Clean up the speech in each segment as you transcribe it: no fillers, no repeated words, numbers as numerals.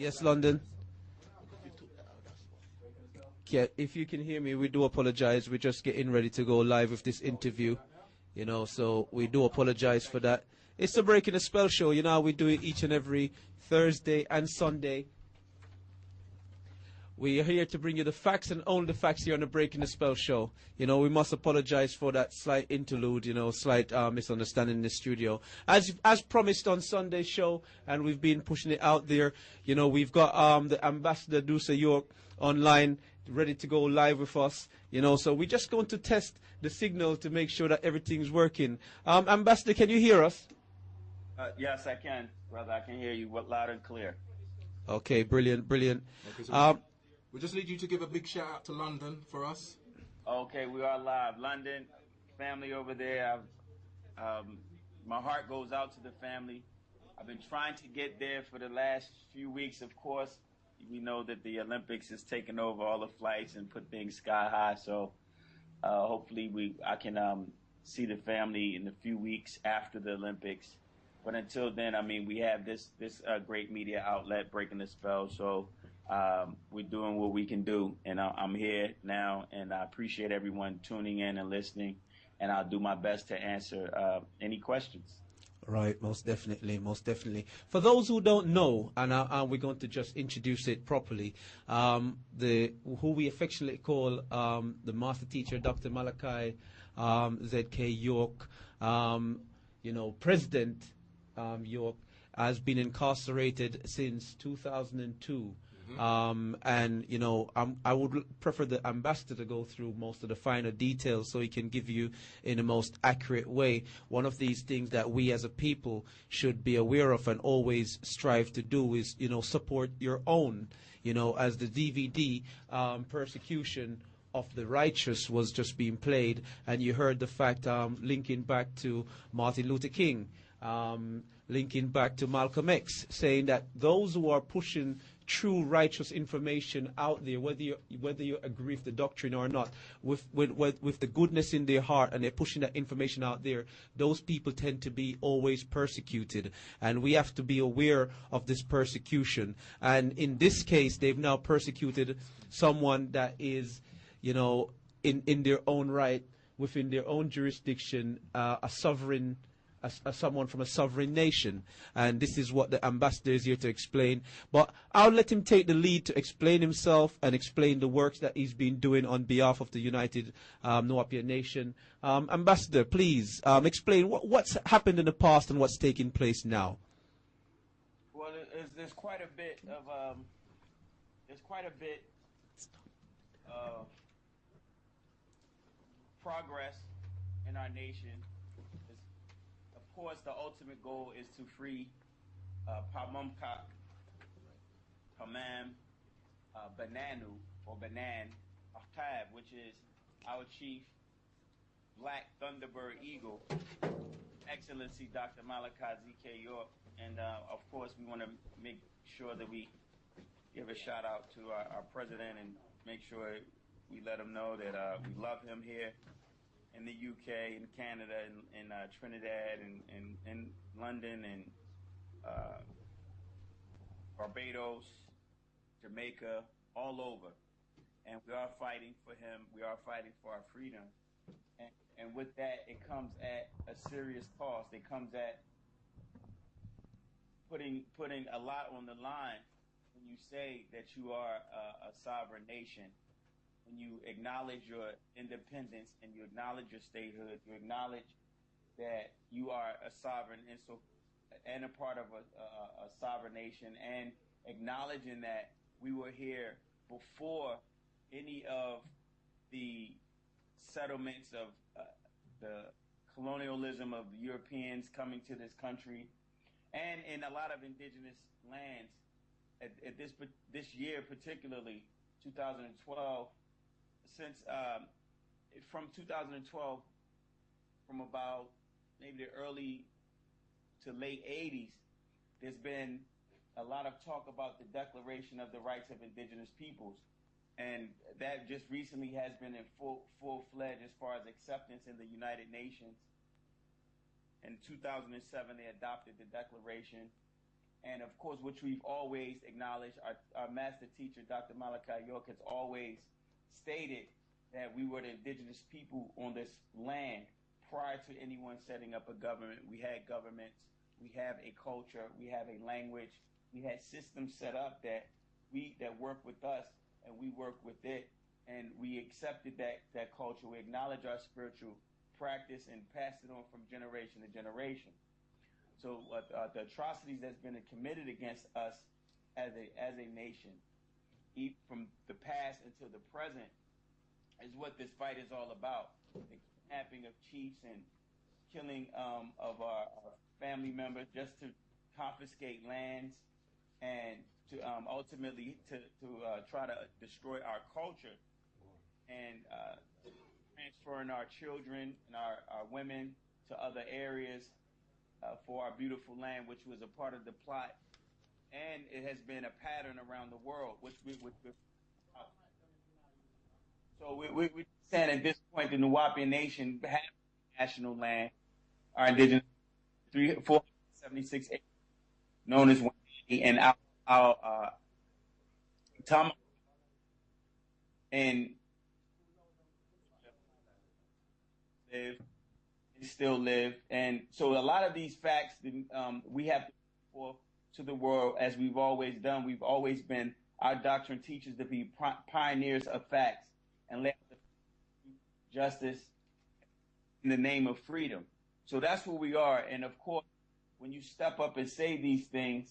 Yes, London. Yeah, if you can hear me, we do apologize. We're just getting ready to go live with this interview, so we do apologize for that. It's the Breaking the Spell show. You know how we do it each and every Thursday and Sunday. We are here to bring you the facts and only the facts here on the Breaking the Spell show. We must apologize for that slight interlude, slight misunderstanding in the studio. As promised on Sunday's show, and we've been pushing it out there, we've got the Ambassador Doosua York online, ready to go live with us. So we're just going to test the signal to make sure that everything's working. Ambassador, can you hear us? Yes, I can, brother. I can hear you loud and clear. Okay, brilliant. Okay, so we just need you to give a big shout out to London for us. Okay, we are live. London, family over there. My heart goes out to the family. I've been trying to get there for the last few weeks, of course. We know that the Olympics has taken over all the flights and put things sky high. So hopefully I can see the family in a few weeks after the Olympics. But until then, we have this great media outlet, Breaking the Spell. So we're doing what we can do, and I'm here now, and I appreciate everyone tuning in and listening, and I'll do my best to answer any questions. Right, most definitely. For those who don't know, and we're going to just introduce it properly, who we affectionately call the master teacher, Dr. Malachi Z.K. York, President York, has been incarcerated since 2002. I would prefer the ambassador to go through most of the finer details so he can give you in the most accurate way. One of these things that we as a people should be aware of and always strive to do is, support your own, as the DVD persecution of the righteous was just being played, and you heard the fact linking back to Martin Luther King, linking back to Malcolm X, saying that those who are pushing true righteous information out there, whether you agree with the doctrine or not, with the goodness in their heart, and they're pushing that information out there, those people tend to be always persecuted, and we have to be aware of this persecution. And in this case, they've now persecuted someone that is, in their own right, within their own jurisdiction, a sovereign. Someone from a sovereign nation, and this is what the ambassador is here to explain. But I'll let him take the lead to explain himself and explain the works that he's been doing on behalf of the United wu-nuwaupu Nation. Ambassador, please explain what's happened in the past and what's taking place now. Well, there's quite a bit of progress in our nation. Of course, the ultimate goal is to free Pamumkak, Hamam, Bananu, or Banan, Ahtab, which is our chief Black Thunderbird Eagle, Excellency Dr. Malachi Z.K. York. And, of course, we want to make sure that we give a shout-out to our president and make sure we let him know that we love him here in the UK, in Canada, in Trinidad, in London, and Barbados, Jamaica, all over. And we are fighting for him. We are fighting for our freedom. And with that, it comes at a serious cost. It comes at putting a lot on the line when you say that you are a sovereign nation. When you acknowledge your independence and you acknowledge your statehood, you acknowledge that you are a sovereign and a part of a sovereign nation, and acknowledging that we were here before any of the settlements of the colonialism of the Europeans coming to this country, and in a lot of indigenous lands. At this year, particularly 2012. Since from 2012, from about maybe the early to late 80s, there's been a lot of talk about the Declaration of the Rights of Indigenous Peoples. And that just recently has been in full-fledged as far as acceptance in the United Nations. In 2007, they adopted the Declaration. And of course, which we've always acknowledged, our master teacher, Dr. Malachi York, has always stated that we were the indigenous people on this land prior to anyone setting up a government. We had governments, we have a culture, we have a language, we had systems set up that work with us and we work with it. And we accepted that culture. We acknowledge our spiritual practice and passed it on from generation to generation. So the atrocities that's been committed against us as a nation, from the past until the present, is what this fight is all about. The kidnapping of chiefs and killing of our family members just to confiscate lands and to ultimately to try to destroy our culture and transferring our children and our women to other areas for our beautiful land, which was a part of the plot. And it has been a pattern around the world, so we're saying at this point the Nuwaupu Nation has national land, our indigenous 476 acres, known as Wani, and our Tama, and live and still live. And so a lot of these facts we have to forth to the world, as we've always done. We've always been, our doctrine teaches to be pioneers of facts and let justice in the name of freedom. So that's who we are. And of course, when you step up and say these things,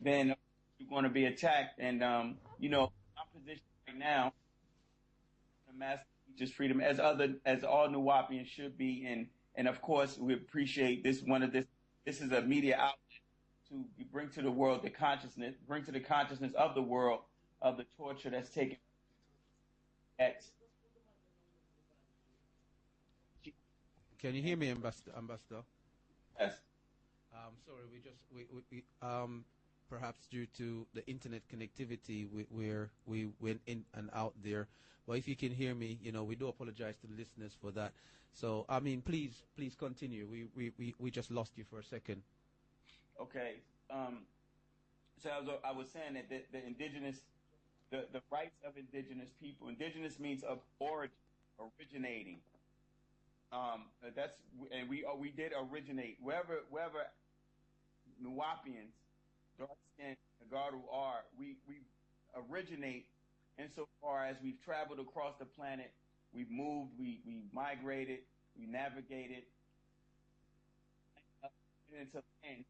then you're going to be attacked. And, our position right now, the master teaches freedom, as all Nuwaupians should be. And of course, we appreciate this. This is a media outlet to bring to the world bring to the consciousness of the world of the torture that's taken. Can you hear me, Ambassador? Yes. Sorry, we perhaps due to the internet connectivity, we went in and out there. But if you can hear me, we do apologize to the listeners for that. So, please continue. We just lost you for a second. Okay. So I was saying that the indigenous, the rights of indigenous people. Indigenous means of origin, originating. We did originate wherever Nuwaupians, dark skin, Asaru are. We originate insofar as we've traveled across the planet. We've moved. We migrated. We navigated into land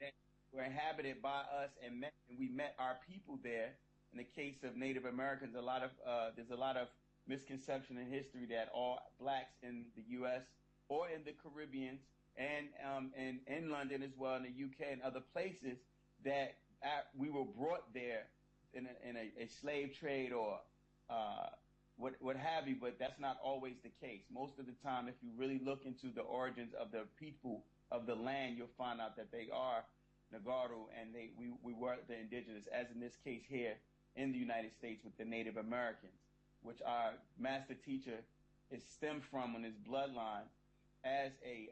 that were inhabited by us, and we met our people there. In the case of Native Americans, there's a lot of misconception in history that all blacks in the U.S. or in the Caribbean and in London as well, in the UK and other places, that we were brought there in a slave trade or what have you, but that's not always the case. Most of the time, if you really look into the origins of the people of the land, you'll find out that they are Nagaru, and we were the indigenous, as in this case here in the United States with the Native Americans, which our master teacher is stemmed from in his bloodline as a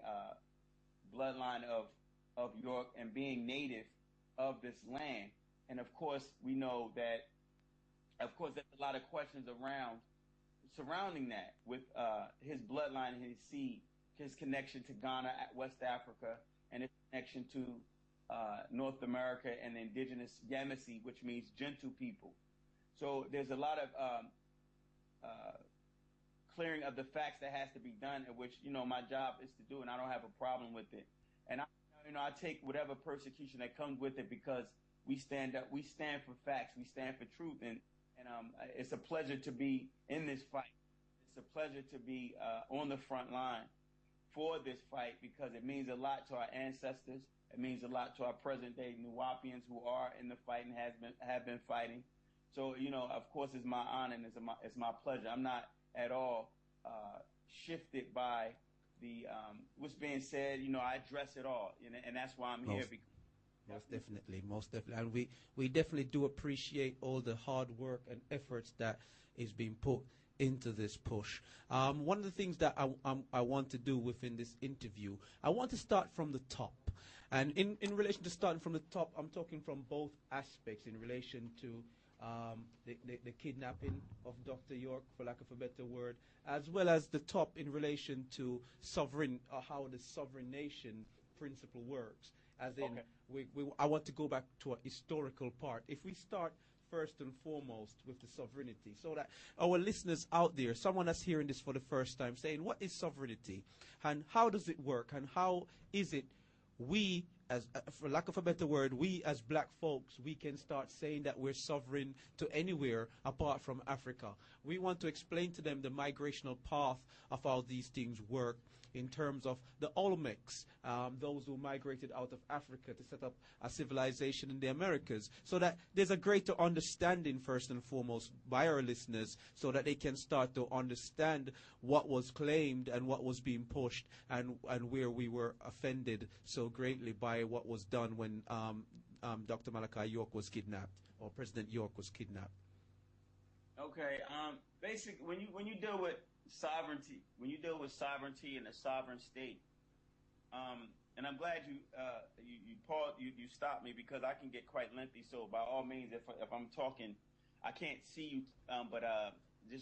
bloodline of York and being native of this land. And of course, we know that, there's a lot of questions surrounding that with his bloodline and his seed, his connection to Ghana, West Africa, and his connection to North America and the indigenous Yamasee, which means gentle people. So there's a lot of clearing of the facts that has to be done, which my job is to do, and I don't have a problem with it. And I take whatever persecution that comes with it, because we stand up, we stand for facts, we stand for truth, and it's a pleasure to be in this fight. It's a pleasure to be on the front line for this fight, because it means a lot to our ancestors. It means a lot to our present day Nuwaupians who are in the fight and have been fighting. So, of course, it's my honor and it's my pleasure. I'm not at all shifted by the what's being said. I address it all, and that's why I'm here. Most definitely. And we definitely do appreciate all the hard work and efforts that is being put into this push. One of the things that I want to do within this interview, I want to start from the top. And in relation to starting from the top, I'm talking from both aspects in relation to the kidnapping of Dr. York, for lack of a better word, as well as the top in relation to sovereign, how the sovereign nation principle works. As in, I want to go back to a historical part. If we start first and foremost with the sovereignty, so that our listeners out there, someone that's hearing this for the first time, saying, what is sovereignty? And how does it work? And how is it we, as for lack of a better word, we as black folks, we can start saying that we're sovereign to anywhere apart from Africa? We want to explain to them the migrational path of how these things work in terms of the Olmecs, those who migrated out of Africa to set up a civilization in the Americas, so that there's a greater understanding first and foremost by our listeners, so that they can start to understand what was claimed and what was being pushed, and where we were offended so greatly by what was done when Dr. Malachi York was kidnapped, or President York was kidnapped. Okay. Basically, when you deal with sovereignty, and a sovereign state, and I'm glad you stopped me, because I can get quite lengthy. So by all means, if I'm talking, I can't see you, but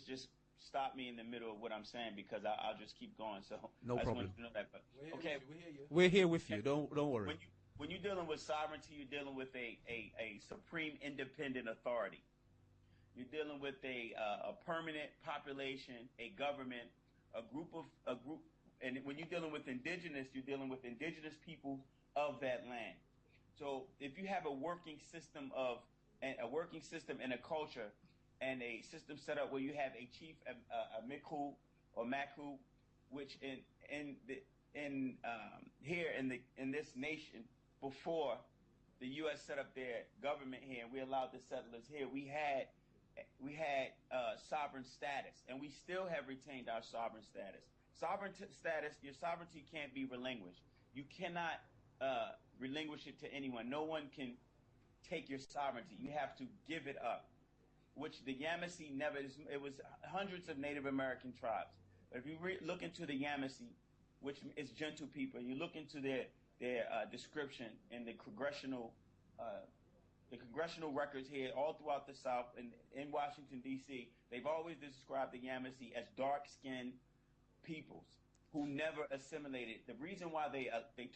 just stop me in the middle of what I'm saying, because I'll just keep going. So no problem. To know that. But, okay, we're here with you. Don't worry. When you're dealing with sovereignty, you're dealing with a supreme independent authority. You're dealing with a permanent population, a government, a group. And when you're dealing with indigenous, you're dealing with indigenous people of that land. So if you have a working system and a culture, and a system set up where you have a chief, a miku or maku, which here in this nation, before the U.S. set up their government here and we allowed the settlers here, we had sovereign status, and we still have retained our sovereign status. Your sovereignty can't be relinquished. You cannot relinquish it to anyone. No one can take your sovereignty. You have to give it up, which the Yamasee never is. It was hundreds of Native American tribes. But if you look into the Yamasee, which is gentle people, you look into their description in the congressional records here all throughout the South and in Washington, D.C., they've always described the Yamasee as dark-skinned peoples who never assimilated. The reason why they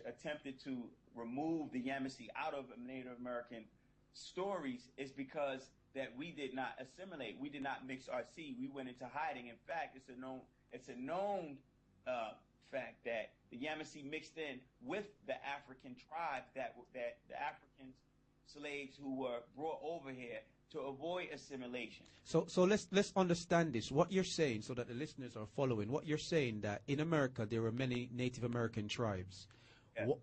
attempted to remove the Yamasee out of Native American stories is because that we did not assimilate. We did not mix our seed. We went into hiding. In fact, it's a known fact that the Yamasee mixed in with the African tribes that the African slaves who were brought over here to avoid assimilation. So let's understand this. What you're saying, so that the listeners are following. What you're saying, that in America there were many Native American tribes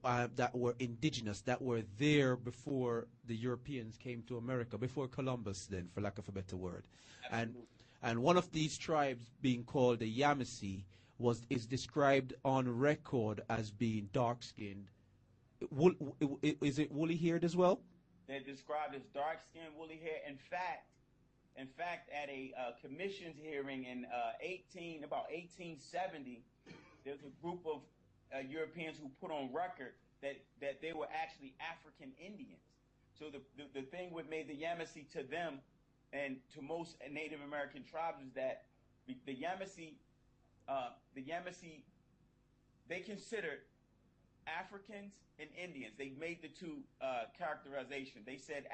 that were indigenous, that were there before the Europeans came to America, before Columbus, then, for lack of a better word. Absolutely. And one of these tribes, being called the Yamasee, is described on record as being dark-skinned. Is it woolly-haired as well? They're described as dark-skinned, woolly-haired. In fact, at a commissioned hearing in about 1870, there's a group of Europeans who put on record that they were actually African Indians. So the thing what made the Yamasee to them and to most Native American tribes is that the Yamasee, they considered Africans and Indians. They made the two characterization. They said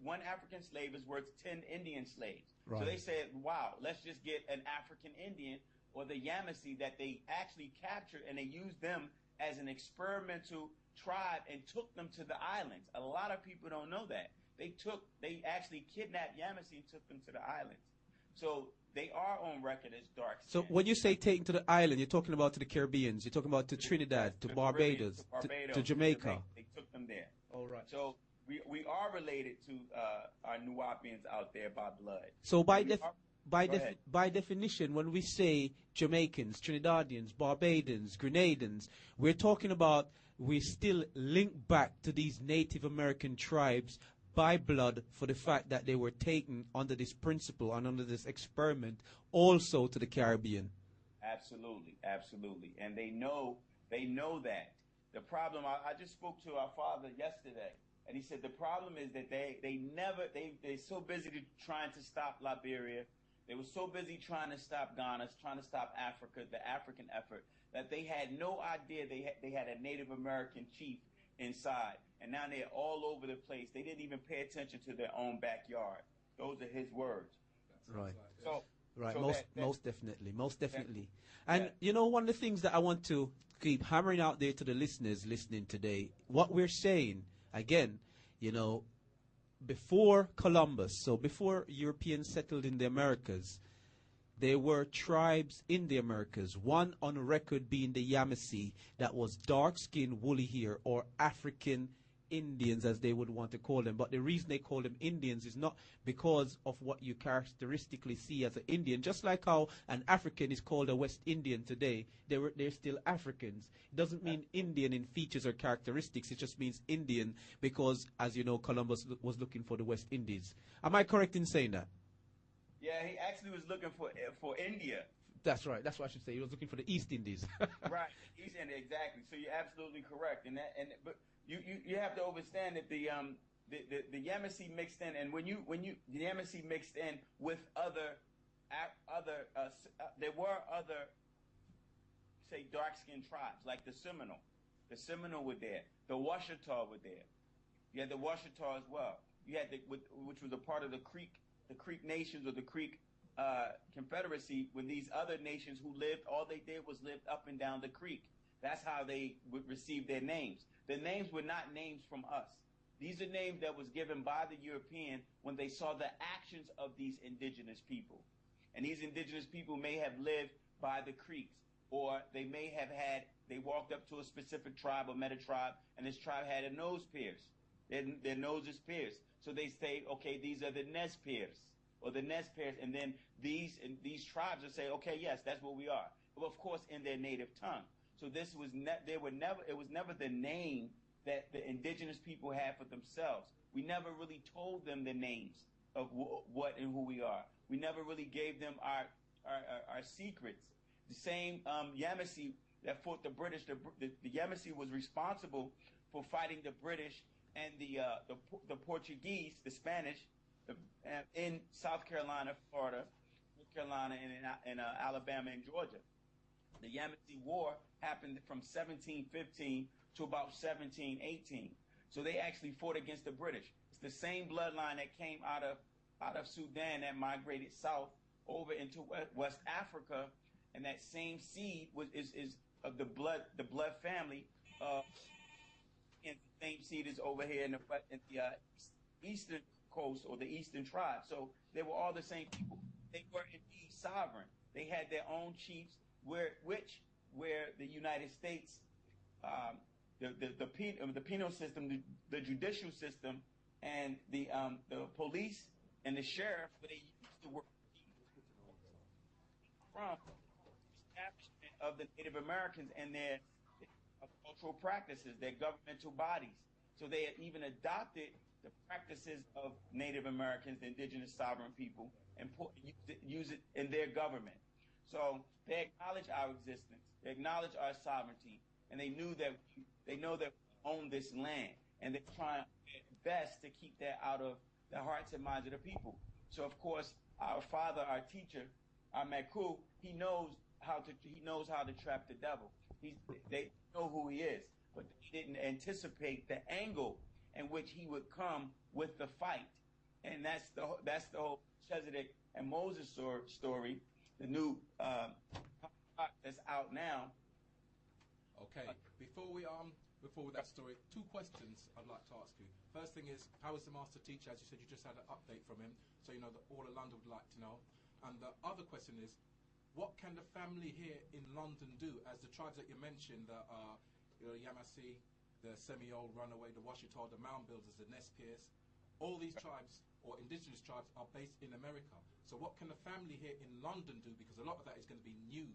one African slave is worth 10 Indian slaves. Right. So they said, wow, let's just get an African Indian, or the Yamasee, that they actually captured, and they used them as an experimental tribe and took them to the islands. A lot of people don't know that. They actually kidnapped Yamasee and took them to the islands. So they are on record as dark skin. So when you say taken to the island, you're talking about to the Caribbeans, you're talking about to Trinidad, to Barbados, to Jamaica. They took them there. All right. So we are related to our Nuwaupians out there by blood. So by definition, when we say Jamaicans, Trinidadians, Barbadians, Grenadans, we're talking about, we still link back to these Native American tribes by blood, for the fact that they were taken under this principle and under this experiment also to the Caribbean. Absolutely. And they know that. The problem, I just spoke to our father yesterday, and he said the problem is that they're so busy trying to stop Liberia. They were so busy trying to stop Ghana, trying to stop Africa, the African effort, that they had no idea they had a Native American chief inside. And now they're all over the place. They didn't even pay attention to their own backyard. Those are his words. Right. So, right. so Most definitely. And you know, one of the things that I want to keep hammering out there to the listeners listening today, what we're saying, again, you know, before Columbus, so before Europeans settled in the Americas, there were tribes in the Americas, one on record being the Yamasee, that was dark-skinned, woolly hair, or African Indians, as they would want to call them. But the reason they call them Indians is not because of what you characteristically see as an Indian. Just like how an African is called a West Indian today, they're still Africans. It doesn't mean Indian in features or characteristics. It just means Indian because, as you know, Columbus was looking for the West Indies. Am I correct in saying that? Yeah, he actually was looking for India. That's right. That's what I should say. He was looking for the East Indies. Right, East India, exactly. So you're absolutely correct. But you have to understand that the Yamasee mixed in, and when the Yamasee mixed in with there were other, say, dark-skinned tribes like the Seminole. The Seminole were there. The Washita were there. You had the Washita as well. You had which was a part of the Creek nations, or the Creek Confederacy, when these other nations who lived, all they did was live up and down the creek. That's how they would receive their names. The names were not names from us. These are names that was given by the European when they saw the actions of these indigenous people. And these indigenous people may have lived by the creeks, or they may have they walked up to a specific tribe or met a tribe, and this tribe had a nose pierced. Their nose is pierced. So they say, okay, these are the Nez Perce, or the Nez Perce, and then these tribes will say, okay, yes, that's what we are. But of course, in their native tongue. So this was it was never the name that the indigenous people had for themselves. We never really told them the names of what and who we are. We never really gave them our secrets. The same Yamasee that fought the British, the Yamasee was responsible for fighting the British and the Portuguese, the Spanish, in South Carolina, Florida, North Carolina, and Alabama and Georgia. The Yamasee War happened from 1715 to about 1718. So they actually fought against the British. It's the same bloodline that came out of Sudan that migrated south over into West Africa, and that same seed is of the blood family. And the same seed is over here in the eastern coast, or the eastern tribe. So they were all the same people. They were indeed sovereign. They had their own chiefs, where the United States, the penal system, the judicial system, and the police and the sheriff, where they used to work from establishment of the Native Americans and their cultural practices, their governmental bodies. So they had even adopted the practices of Native Americans, the indigenous sovereign people, and use it in their government. So they acknowledge our existence, they acknowledge our sovereignty, and they know that we own this land, and they're trying their best to keep that out of the hearts and minds of the people. So of course, our father, our teacher, our Meku, he knows how to trap the devil. They know who he is, but they didn't anticipate the angle in which he would come with the fight. And that's the whole Melchizedek and Moses story, the new that's out now. Okay. Before that story, two questions I'd like to ask you. First thing is, how is the master teacher? As you said, you just had an update from him, so you know that all of London would like to know. And the other question is, what can the family here in London do, as the tribes that you mentioned, the Yamasee, the Seminole, Runaway, the Washita, the Mound Builders, the Nez Perce, all these tribes, or indigenous tribes, are based in America. So what can the family here in London do? Because a lot of that is going to be new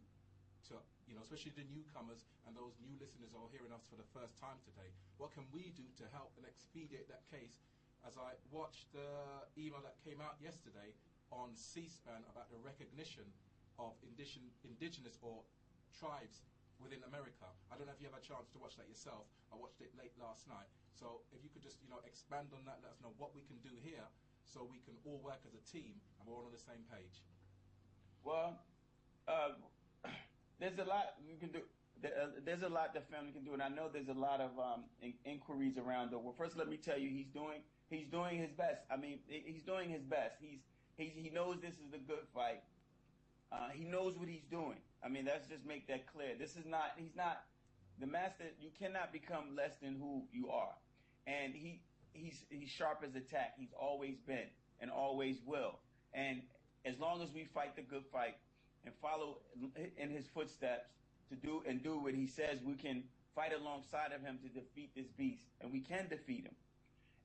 to, especially the newcomers and those new listeners who are hearing us for the first time today. What can we do to help and expedite that case? As I watched the email that came out yesterday on C-SPAN about the recognition of indigenous or tribes within America. I don't know if you have a chance to watch that yourself. I watched it late last night. So if you could just, expand on that, let us know what we can do here so we can all work as a team and we're all on the same page. Well, there's a lot you can do. There's a lot the family can do, and I know there's a lot of inquiries around it. Well, first, let me tell you, he's doing his best. I mean, he's doing his best. He knows this is a good fight. He knows what he's doing. I mean, let's just make that clear. He's not the master. You cannot become less than who you are, and he's sharp as a tack. He's always been and always will. And as long as we fight the good fight and follow in his footsteps to do what he says, we can fight alongside of him to defeat this beast, and we can defeat him.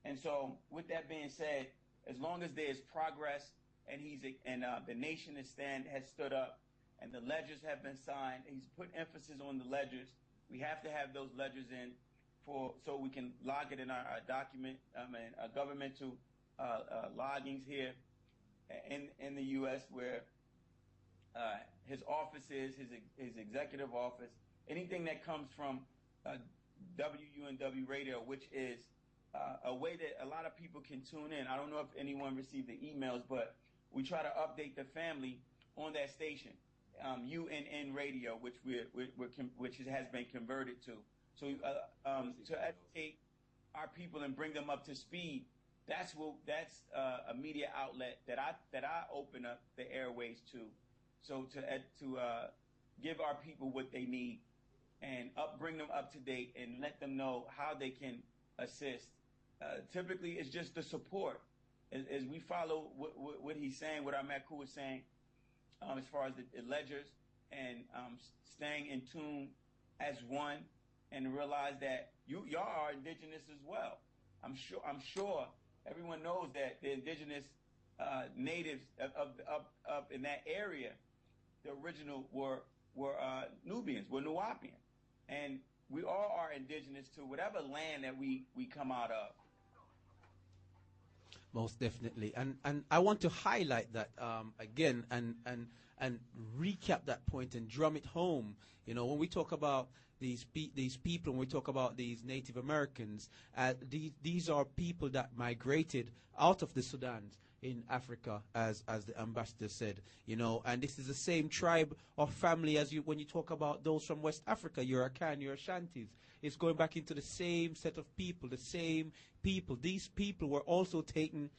And so, with that being said, as long as there's progress and the nation has stood up, and the ledgers have been signed, he's put emphasis on the ledgers. We have to have those ledgers in so we can log it in our document, our governmental loggings here in the U.S. where his office is, his executive office, anything that comes from WUNW Radio, which is a way that a lot of people can tune in. I don't know if anyone received the emails, but we try to update the family on that station, UNN Radio, which has been converted to. So to educate our people and bring them up to speed, that's a media outlet that I open up the airways to. So to give our people what they need and bring them up to date and let them know how they can assist. Typically, it's just the support. As we follow what he's saying, what our Maku was saying, as far as the ledgers and staying in tune as one, and realize that y'all are indigenous as well. I'm sure everyone knows that the indigenous natives up in that area, the original were Nubians, were Nuwaupian, and we all are indigenous to whatever land that we come out of. Most definitely, and I want to highlight that again and recap that point and drum it home. When we talk about these people, when we talk about these Native Americans, these are people that migrated out of the Sudan in Africa, as the ambassador said, and this is the same tribe or family as when you talk about those from West Africa, your Akan, your Ashantis. It's going back into the same set of people, the same people. These people were also taken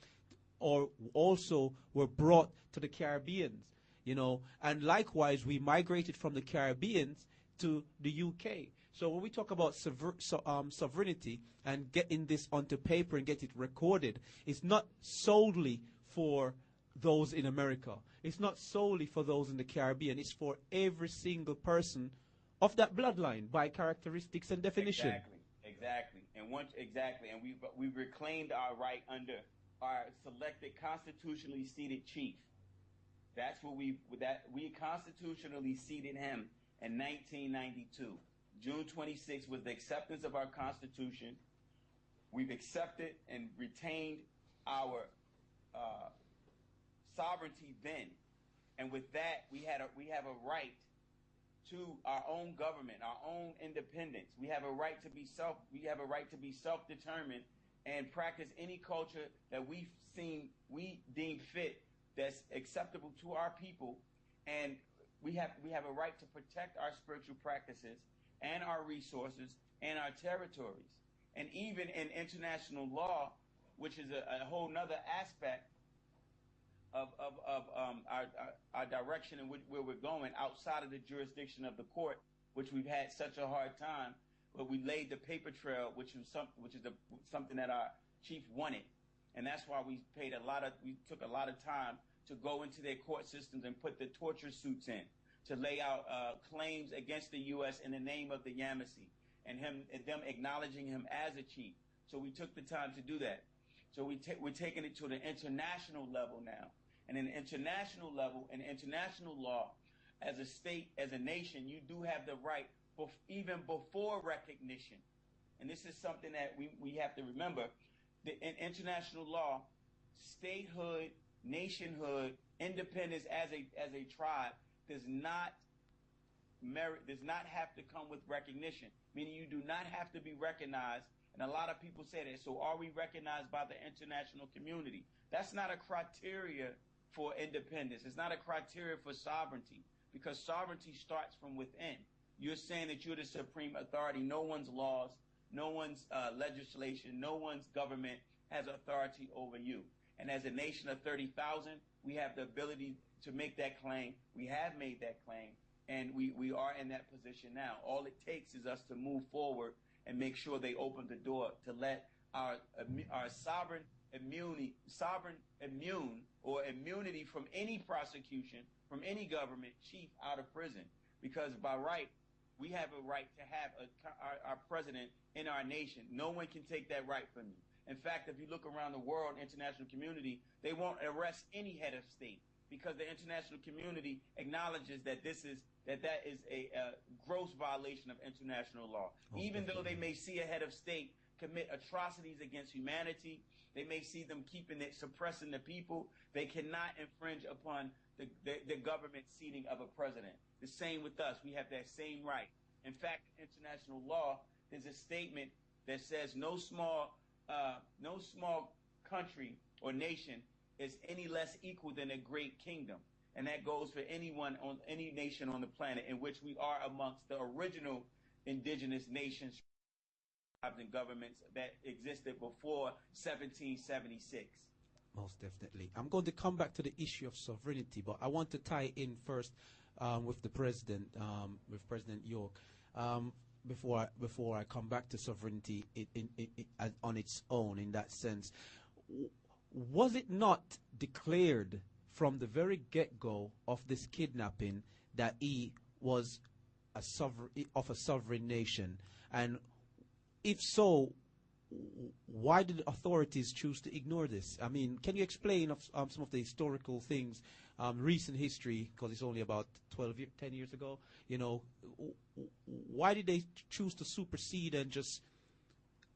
or also were brought to the Caribbeans, and likewise we migrated from the Caribbeans to the UK. So when we talk about sovereignty and getting this onto paper and get it recorded, it's not solely for those in America. It's not solely for those in the Caribbean. It's for every single person of that bloodline by characteristics and definition. Exactly. And we've reclaimed our right under our selected constitutionally seated chief. That's what we constitutionally seated him in 1992. June 26th was the acceptance of our Constitution. We've accepted and retained our sovereignty then, and with that, we have a right to our own government, our own independence. We have a right to be self-determined and practice any culture that we deem fit that's acceptable to our people, and we have a right to protect our spiritual practices and our resources and our territories. And even in international law, which is a whole nother aspect of our direction and where we're going outside of the jurisdiction of the court, which we've had such a hard time, but we laid the paper trail, which is something that our chief wanted. And that's why we took a lot of time to go into their court systems and put the torture suits in, to lay out claims against the U.S. in the name of the Yamasee and them acknowledging him as a chief. So we took the time to do that. So we're taking it to the international level now. And in the international level, in international law, as a state, as a nation, you do have the right, even before recognition. And this is something that we have to remember. In international law, statehood, nationhood, independence as a tribe does not merit, does not have to come with recognition, meaning you do not have to be recognized. And a lot of people say that. So are we recognized by the international community? That's not a criteria for independence. It's not a criteria for sovereignty, because sovereignty starts from within. You're saying that you're the supreme authority. No one's laws, no one's legislation, no one's government has authority over you. And as a nation of 30,000, we have the ability to make that claim. We have made that claim, and we are in that position now. All it takes is us to move forward and make sure they open the door to let our sovereign immunity from any prosecution, from any government chief out of prison. Because by right, we have a right to have our president in our nation. No one can take that right from you. In fact, if you look around the world, international community, they won't arrest any head of state, because the international community acknowledges that that is a gross violation of international law. Even though they may see a head of state commit atrocities against humanity, they may see them suppressing the people, they cannot infringe upon the government seating of a president. The same with us. We have that same right. In fact, international law, there's a statement that says no small country or nation is any less equal than a great kingdom. And that goes for any nation on the planet, in which we are amongst the original indigenous nations and governments that existed before 1776. Most definitely. I'm going to come back to the issue of sovereignty, but I want to tie in first with the president, with President York, before I come back to sovereignty on its own. In that sense, was it not declared from the very get-go of this kidnapping that he was a sovereign nation? And if so, why did authorities choose to ignore this? I mean, can you explain some of the historical things, recent history, because it's only about 10 years ago, why did they choose to supersede and just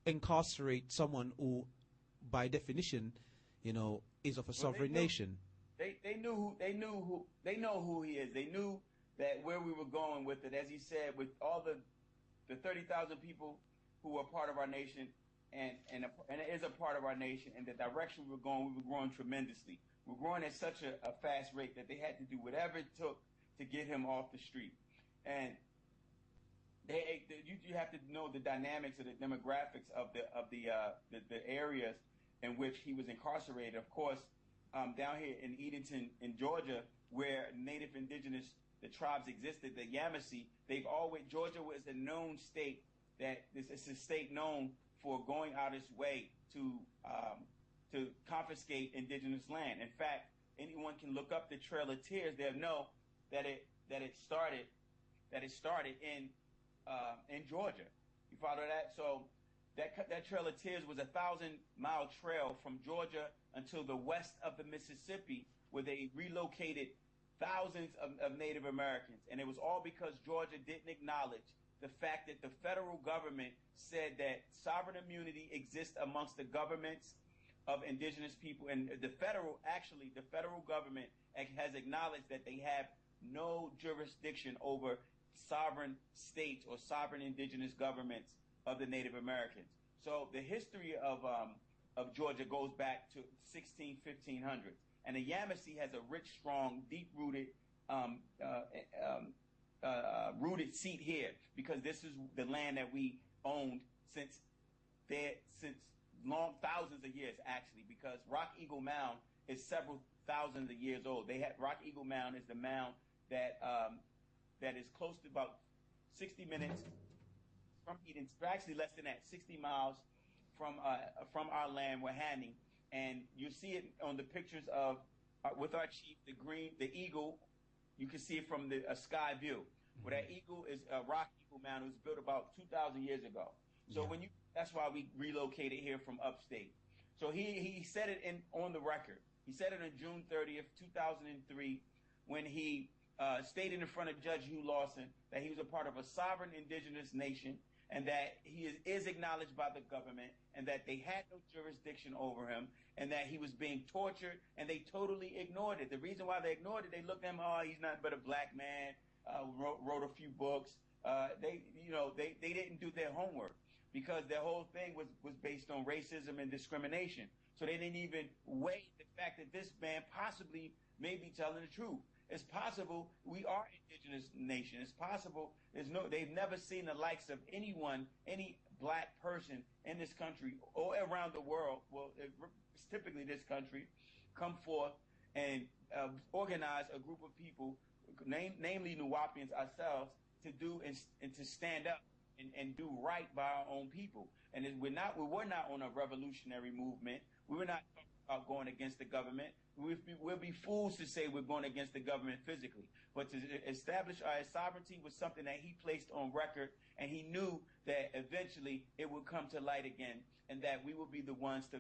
incarcerate someone who, by definition, is of a sovereign nation? They know who he is. They knew that where we were going with it, as he said, with all the 30,000 people who were part of our nation, and it is a part of our nation, and the direction we were growing tremendously. We're growing at such a fast rate that they had to do whatever it took to get him off the street. And you have to know the dynamics of the demographics of the areas in which he was incarcerated. Of course, down here in Edenton, in Georgia, where native indigenous, the tribes existed, the Yamasee, Georgia was a known state it's a state known for going out its way to confiscate indigenous land. In fact, anyone can look up the Trail of Tears. They'll know that it started in Georgia. You follow that? So that Trail of Tears was a 1,000-mile trail from Georgia until the west of the Mississippi, where they relocated thousands of Native Americans. And it was all because Georgia didn't acknowledge the fact that the federal government said that sovereign immunity exists amongst the governments of indigenous people. And the federal government has acknowledged that they have no jurisdiction over sovereign states or sovereign indigenous governments of the Native Americans. So the history of Georgia goes back to 1500s. And the Yamasee has a rich, strong, deep-rooted rooted seat here, because this is the land that we owned since thousands of years, actually, because Rock Eagle Mound is several thousands of years old. Rock Eagle Mound is the mound that is close to about 60 minutes from Eden, actually less than that, 60 miles from our land, Wahani. And you see it on the pictures of with our chief, the eagle. You can see it from the sky view. Where that eagle is Rock Eagle Mound. It was built about 2,000 years ago. So that's why we relocated here from upstate. So he said it on the record. He said it on June 30th, 2003, when he stated in front of Judge Hugh Lawson that he was a part of a sovereign indigenous nation, and that he is acknowledged by the government, and that they had no jurisdiction over him, and that he was being tortured, and they totally ignored it. The reason why they ignored it, they looked at him, oh, he's nothing but a black man. wrote a few books. They didn't do their homework because their whole thing was based on racism and discrimination. So they didn't even weigh the fact that this man possibly may be telling the truth. It's possible we are indigenous nation. It's possible they've never seen the likes of anyone, any black person in this country or around the world. Well, it's typically this country, come forth and organize a group of people, namely wu-nuwaupians ourselves, to do and to stand up and do right by our own people. And we were not on a revolutionary movement. We were not talking about going against the government. We'll be fools to say we're going against the government physically. But to establish our sovereignty was something that he placed on record, and he knew that eventually it would come to light again, and that we would be the ones to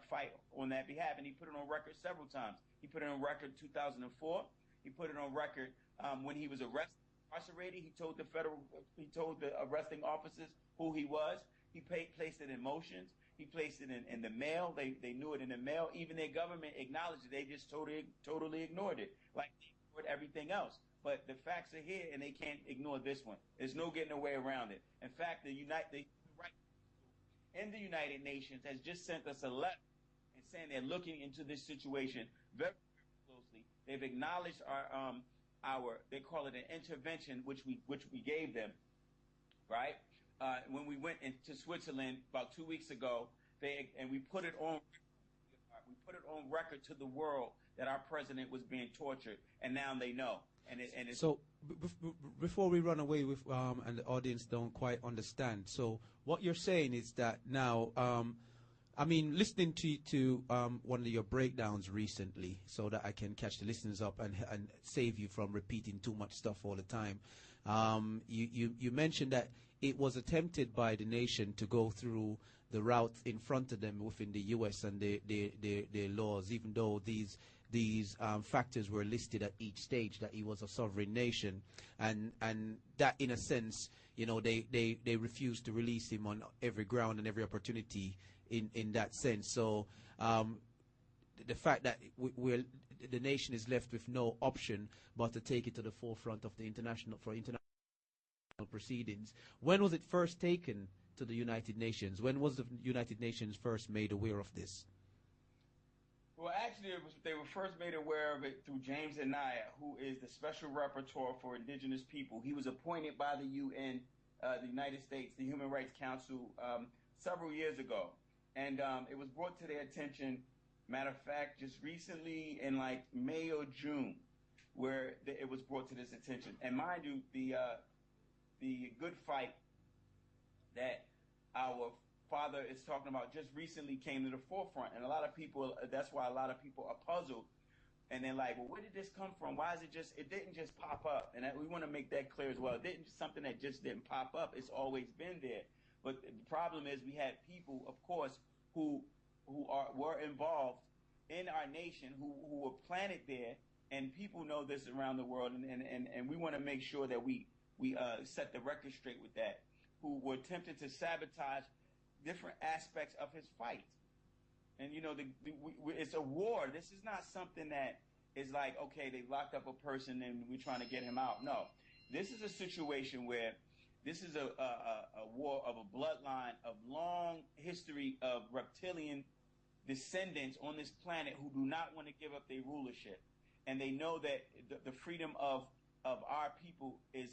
fight on that behalf. And he put it on record several times. He put it on record in 2004. He put it on record when he was incarcerated. He told the arresting officers who he was. He placed it in motions. He placed it in the mail. They knew it in the mail. Even their government acknowledged it. They just totally ignored it, like they ignored everything else. But the facts are here, and they can't ignore this one. There's no getting away around it. In fact, the United Nations has just sent us a letter and saying they're looking into this situation very, very closely. They've acknowledged our they call it an intervention, which we gave them, right? When we went into Switzerland about 2 weeks ago, we put it on record to the world that our president was being tortured, and now they know. So before we run away with and the audience don't quite understand, so what you're saying is that now, I mean, listening to one of your breakdowns recently, so that I can catch the listeners up and save you from repeating too much stuff all the time. You mentioned that it was attempted by the nation to go through the route in front of them within the U.S. and their laws, even though these factors were listed at each stage, that he was a sovereign nation, and that in a sense, they refused to release him on every ground and every opportunity in that sense. So the fact that the nation is left with no option but to take it to the forefront of the international proceedings. When was it first taken to the United Nations? When was the United Nations first made aware of this? Well, actually, they were first made aware of it through James Anaya, who is the Special Rapporteur for Indigenous People. He was appointed by the UN, the United States, the Human Rights Council, several years ago. And it was brought to their attention, matter of fact, just recently in like May or June, where it was brought to this attention. And mind you, the good fight that our father is talking about just recently came to the forefront. And a lot of people, that's why a lot of people are puzzled. And they're like, well, where did this come from? Why is it didn't just pop up. And we want to make that clear as well. It didn't something that just didn't pop up. It's always been there. But the problem is we had people, of course, who were involved in our nation, who were planted there, and people know this around the world, and we want to make sure that we set the record straight with that, who were attempting to sabotage different aspects of his fight. And it's a war. This is not something that is like, okay, they locked up a person and we're trying to get him out. No, this is a situation where this is a war of a bloodline of long history of reptilian descendants on this planet who do not want to give up their rulership, and they know that the freedom of our people is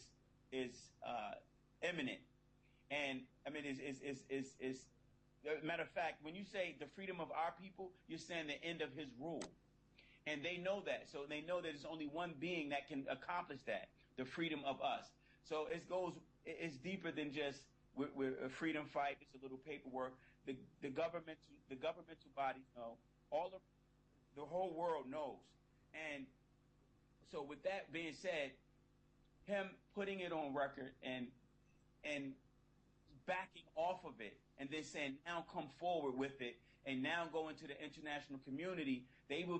imminent. And I mean, is matter of fact, when you say the freedom of our people, you're saying the end of his rule, and they know that. So they know that there's only one being that can accomplish that: the freedom of us. So it's deeper than just we're a freedom fight. It's a little paperwork. The governmental bodies know. The whole world knows. And so with that being said, him putting it on record and backing off of it, and then saying now come forward with it, and now go into the international community, they were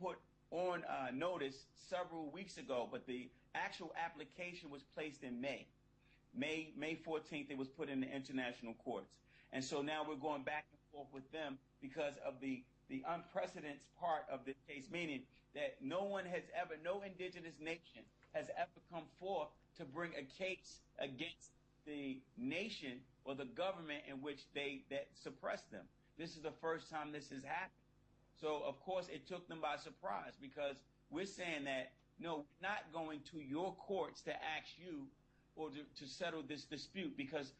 put on notice several weeks ago, but the actual application was placed in May 14th. It was put in the international courts, and so now we're going back and forth with them because of the the unprecedented part of this case, meaning that no indigenous nation has ever come forth to bring a case against the nation or the government in which that suppressed them. This is the first time this has happened. So, of course, it took them by surprise, because we're saying that, no, we're not going to your courts to ask you or to settle this dispute, because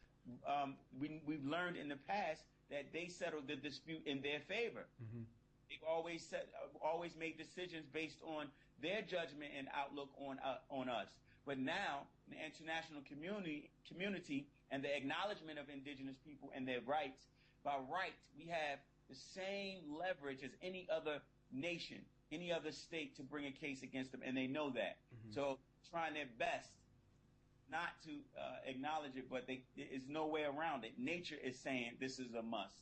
we've learned in the past that they settled the dispute in their favor. Mm-hmm. They've always made decisions based on their judgment and outlook on us. But now, the international community and the acknowledgement of indigenous people and their rights, by right, we have the same leverage as any other nation, any other state to bring a case against them, and they know that. Mm-hmm. So trying their best not to acknowledge it, but there is no way around it. Nature is saying this is a must.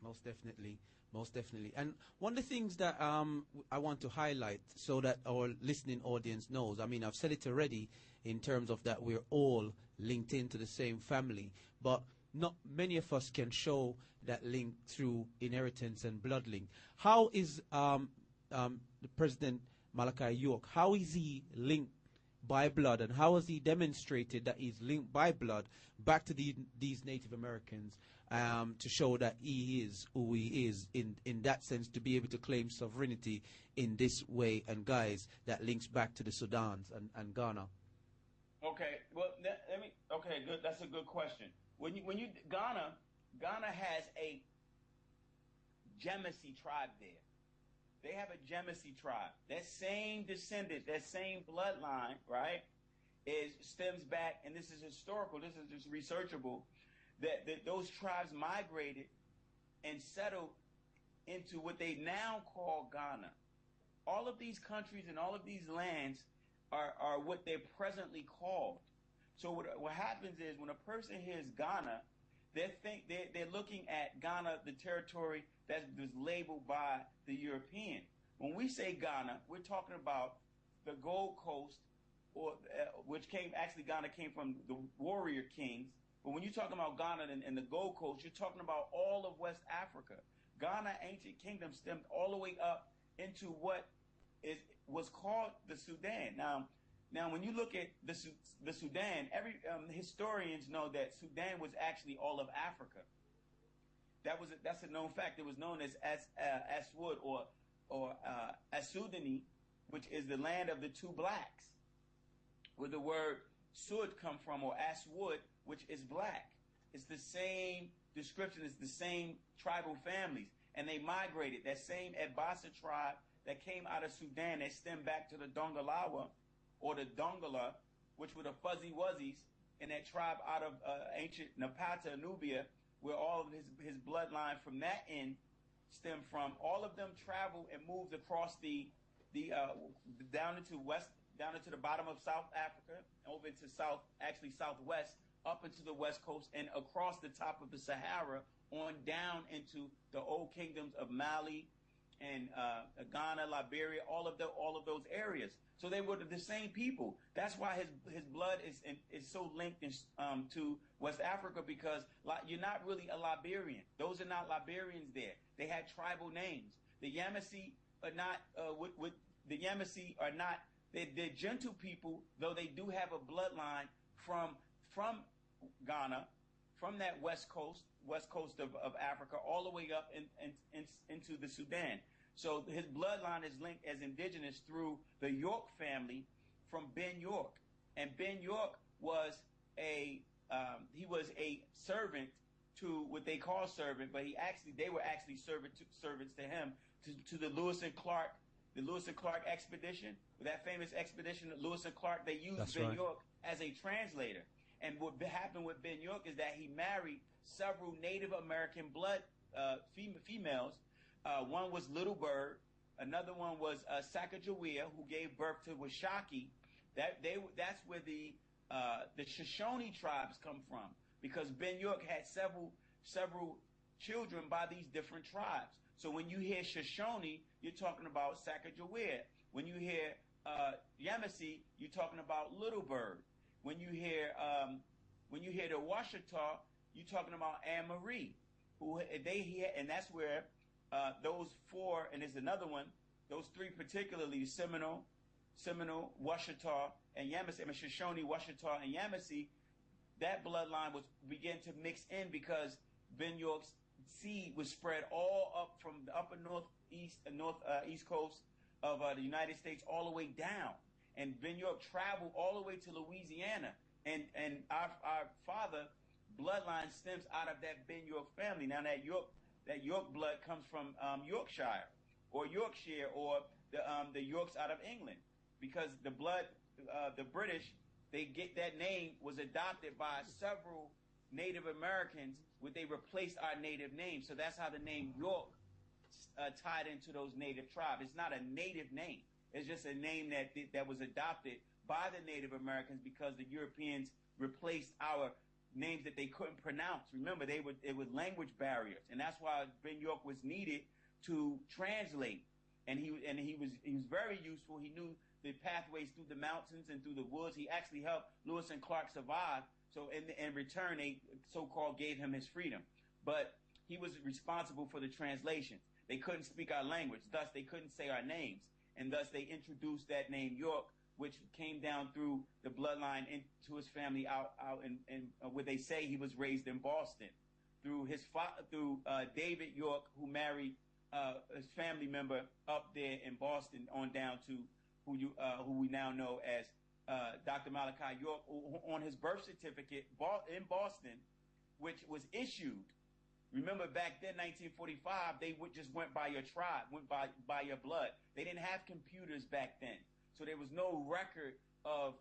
Most definitely. Most definitely. And one of the things that I want to highlight so that our listening audience knows, I mean, I've said it already in terms of that we're all linked into the same family, but not many of us can show that link through inheritance and blood link. How is the President Malachi York, how is he linked by blood, and how has he demonstrated that he's linked by blood back to these Native Americans to show that he is who he is in that sense, to be able to claim sovereignty in this way, and guys, that links back to the Sudans and Ghana? Okay, well, okay, good. That's a good question. Ghana has a Jemisi tribe there. They have a Jemisi tribe. That same descendant, that same bloodline, right, stems back, and this is historical, this is just researchable, that those tribes migrated and settled into what they now call Ghana. All of these countries and all of these lands are what they're presently called. So what happens is, when a person hears Ghana, they're looking at Ghana, the territory that was labeled by the European. When we say Ghana, we're talking about the Gold Coast, or Ghana came from the warrior kings. But when you're talking about Ghana and the Gold Coast, you're talking about all of West Africa. Ghana, ancient kingdom, stemmed all the way up into what was called the Sudan. Now, when you look at the Sudan, every historians know that Sudan was actually all of Africa. That's a known fact. It was known as Aswad or Asudani, which is the land of the two blacks, where the word Sud come from, or Aswad, which is black. It's the same description. It's the same tribal families, and they migrated. That same Abasa tribe that came out of Sudan, that stemmed back to the Dongalawa, or the Dongala, which were the Fuzzy Wuzzies, and that tribe out of ancient Napata, Nubia, where all of his bloodline from that end stemmed from. All of them traveled and moved across down into the bottom of South Africa, over into southwest, up into the west coast, and across the top of the Sahara, on down into the old kingdoms of Mali and Ghana, Liberia, all of those areas. So they were the same people. That's why his blood is so linked to West Africa, because you're not really a Liberian. Those are not Liberians there. They had tribal names. The Yamasi are not. The Yamasi are not. They're gentle people, though they do have a bloodline from Ghana, from that west coast of Africa, all the way up into the Sudan. So his bloodline is linked as indigenous through the York family from Ben York, and Ben York was a servant to what they call servant, but they were actually servants to him, to the Lewis and Clark expedition, that famous expedition of Lewis and Clark. They used Ben York as a translator. And what happened with Ben York is that he married several Native American blood females. One was Little Bird, another one was Sacagawea, who gave birth to Washaki. That's where the Shoshone tribes come from, because Ben York had several children by these different tribes. So when you hear Shoshone, you're talking about Sacagawea. When you hear Yamasi, you're talking about Little Bird. When you hear the Washita, you're talking about Anne Marie, and that's where those four, and there's another one, those three particularly, Seminole, Washita, and Yamasee, I mean, Shoshone, Washita, and Yamasee, that bloodline began to mix in because Ben York's seed was spread all up from the upper east coast of the United States all the way down. And Ben York traveled all the way to Louisiana. And our father bloodline stems out of that Ben York family. Now that York blood comes from Yorkshire or Yorkshire or the Yorks out of England, because the British, they get that name was adopted by several Native Americans, where they replaced our native name. So that's how the name York tied into those native tribes. It's not a native name. It's just a name that was adopted by the Native Americans because the Europeans replaced our names that they couldn't pronounce. Remember, it was language barriers, and that's why Ben York was needed to translate. And he was very useful. He knew the pathways through the mountains and through the woods. He actually helped Lewis and Clark survive. So in return, they so-called gave him his freedom. But he was responsible for the translation. They couldn't speak our language, thus they couldn't say our names, and thus they introduced that name York, which came down through the bloodline into his family out in where they say he was raised in Boston, through David York, who married his family member up there in Boston, on down to who we now know as Dr. Malachi York, on his birth certificate in Boston, which was issued. Remember, back then, 1945, they just went by your tribe, went by your blood. They didn't have computers back then. So there was no record of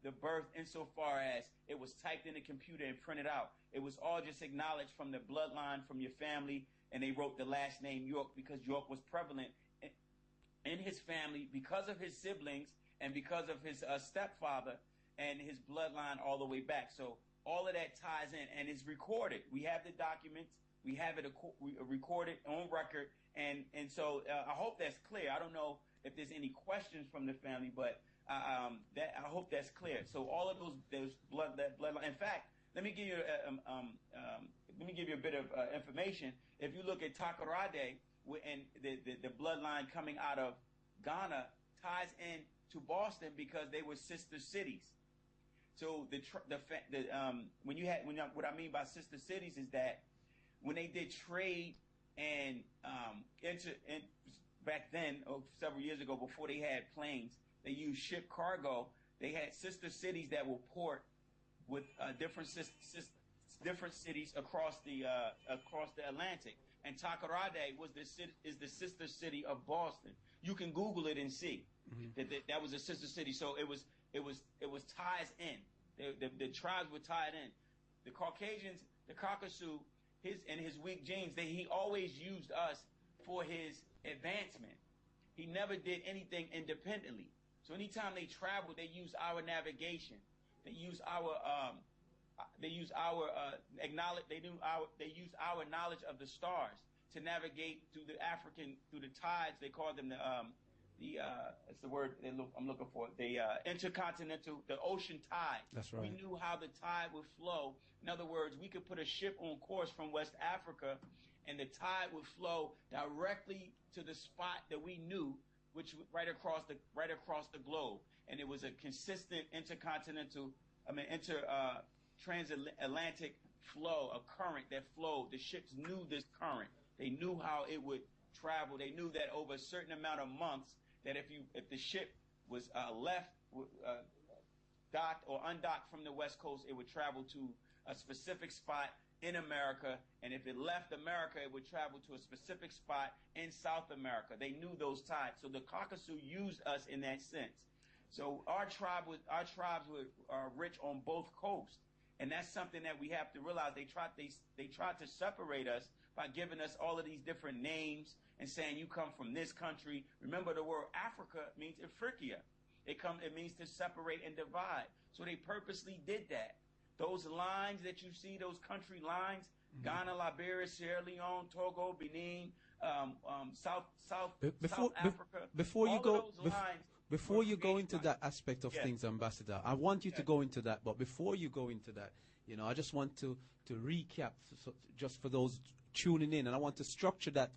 the birth insofar as it was typed in a computer and printed out. It was all just acknowledged from the bloodline, from your family, and they wrote the last name York because York was prevalent in his family because of his siblings and because of his stepfather and his bloodline all the way back. So all of that ties in and is recorded. We have the documents. We have it recorded on record. And so I hope that's clear. I don't know if there's any questions from the family, but I hope that's clear. So all of those bloodline. In fact, let me give you a bit of information. If you look at Takoradi and the bloodline coming out of Ghana ties in to Boston because they were sister cities. So what I mean by sister cities is that when they did trade and back then, several years ago, before they had planes, they used ship cargo. They had sister cities that will port with different cities across the Atlantic. And Takoradi is the sister city of Boston. You can Google it and see that was a sister city. So it was ties in. The tribes were tied in. The Caucasians, the Caucasus, his weak genes, he always used us for his advancement. He never did anything independently. So anytime they traveled, they used our navigation. They used our used our knowledge of the stars to navigate through the tides. They call them it's the word I'm looking for. The ocean tide. That's right. We knew how the tide would flow. In other words, we could put a ship on course from West Africa, and the tide would flow directly to the spot that we knew, which right across the globe. And it was a consistent transatlantic flow, a current that flowed. The ships knew this current. They knew how it would travel. They knew that over a certain amount of months, that if the ship was docked or undocked from the West Coast, it would travel to a specific spot in America, and if it left America, it would travel to a specific spot in South America. They knew those tides, so the Caucasus used us in that sense. So our tribes were rich on both coasts, and that's something that we have to realize. They tried to separate us by giving us all of these different names and saying you come from this country. Remember, the word Africa means Afrikia. It means to separate and divide. So they purposely did that. Those lines that you see, those country lines, Ghana, Liberia, Sierra Leone, Togo, Benin, South Africa. Before you go into that aspect of things, Ambassador, I want you to go into that. But before you go into that, I just want to recap, just for those tuning in, and I want to structure that